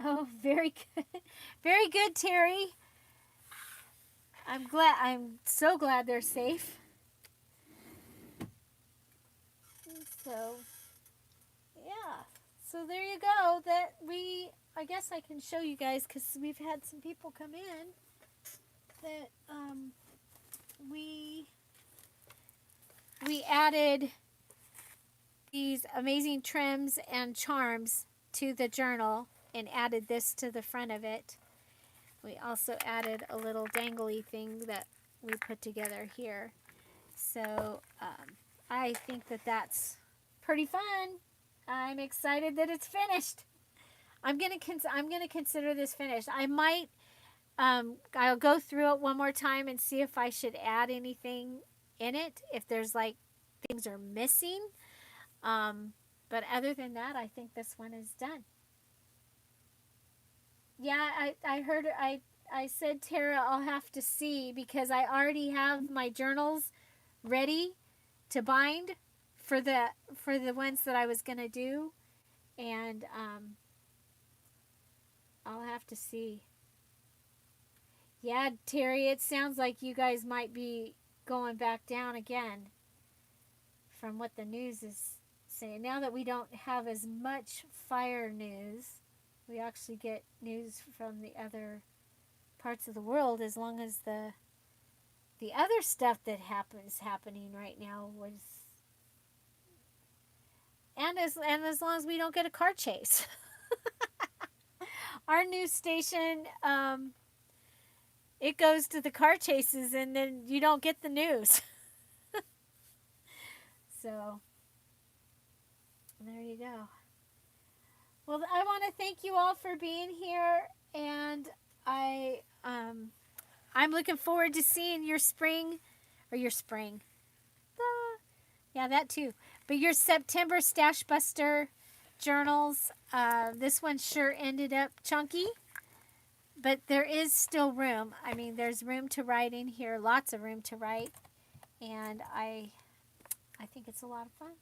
Oh, very good. Very good, Terry. I'm so glad they're safe. So, yeah. So there you go. I guess I can show you guys, because we've had some people come in that we added these amazing trims and charms to the journal and added this to the front of it. We also added a little dangly thing that we put together here. So I think that that's pretty fun. I'm excited that it's finished. I'm gonna consider this finished. I might I'll go through it one more time and see if I should add anything in it, if there's like things are missing. But other than that, I think this one is done. Yeah, I heard, I said, Tara, I'll have to see, because I already have my journals ready to bind for the ones that I was going to do. And I'll have to see. Yeah, Terry, it sounds like you guys might be going back down again from what the news is saying. Now that we don't have as much fire news, we actually get news from the other parts of the world, as long as the other stuff that happening right now was, and as long as we don't get a car chase. Our news station, it goes to the car chases, and then you don't get the news. So there you go. Well, I want to thank you all for being here, and I'm looking forward to seeing your spring, or your spring. Yeah, that too. But your September Stashbuster journals. This one sure ended up chunky, but there is still room. I mean, there's room to write in here, lots of room to write, and I think it's a lot of fun.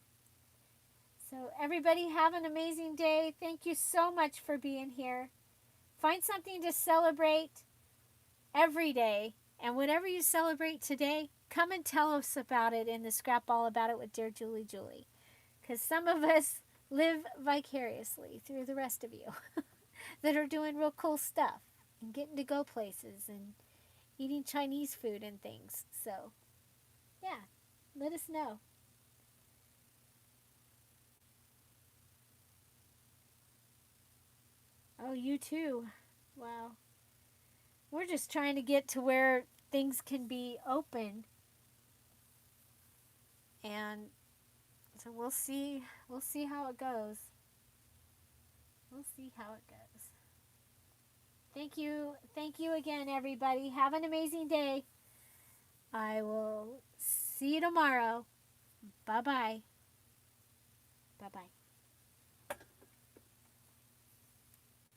So everybody have an amazing day. Thank you so much for being here. Find something to celebrate every day. And whatever you celebrate today, come and tell us about it in the Scrap All About It with Dear Julie Julie. Because some of us live vicariously through the rest of you that are doing real cool stuff and getting to go places and eating Chinese food and things. So, yeah, let us know. Oh, you too. Wow. We're just trying to get to where things can be open. And so we'll see. We'll see how it goes. We'll see how it goes. Thank you. Thank you again, everybody. Have an amazing day. I will see you tomorrow. Bye bye. Bye bye.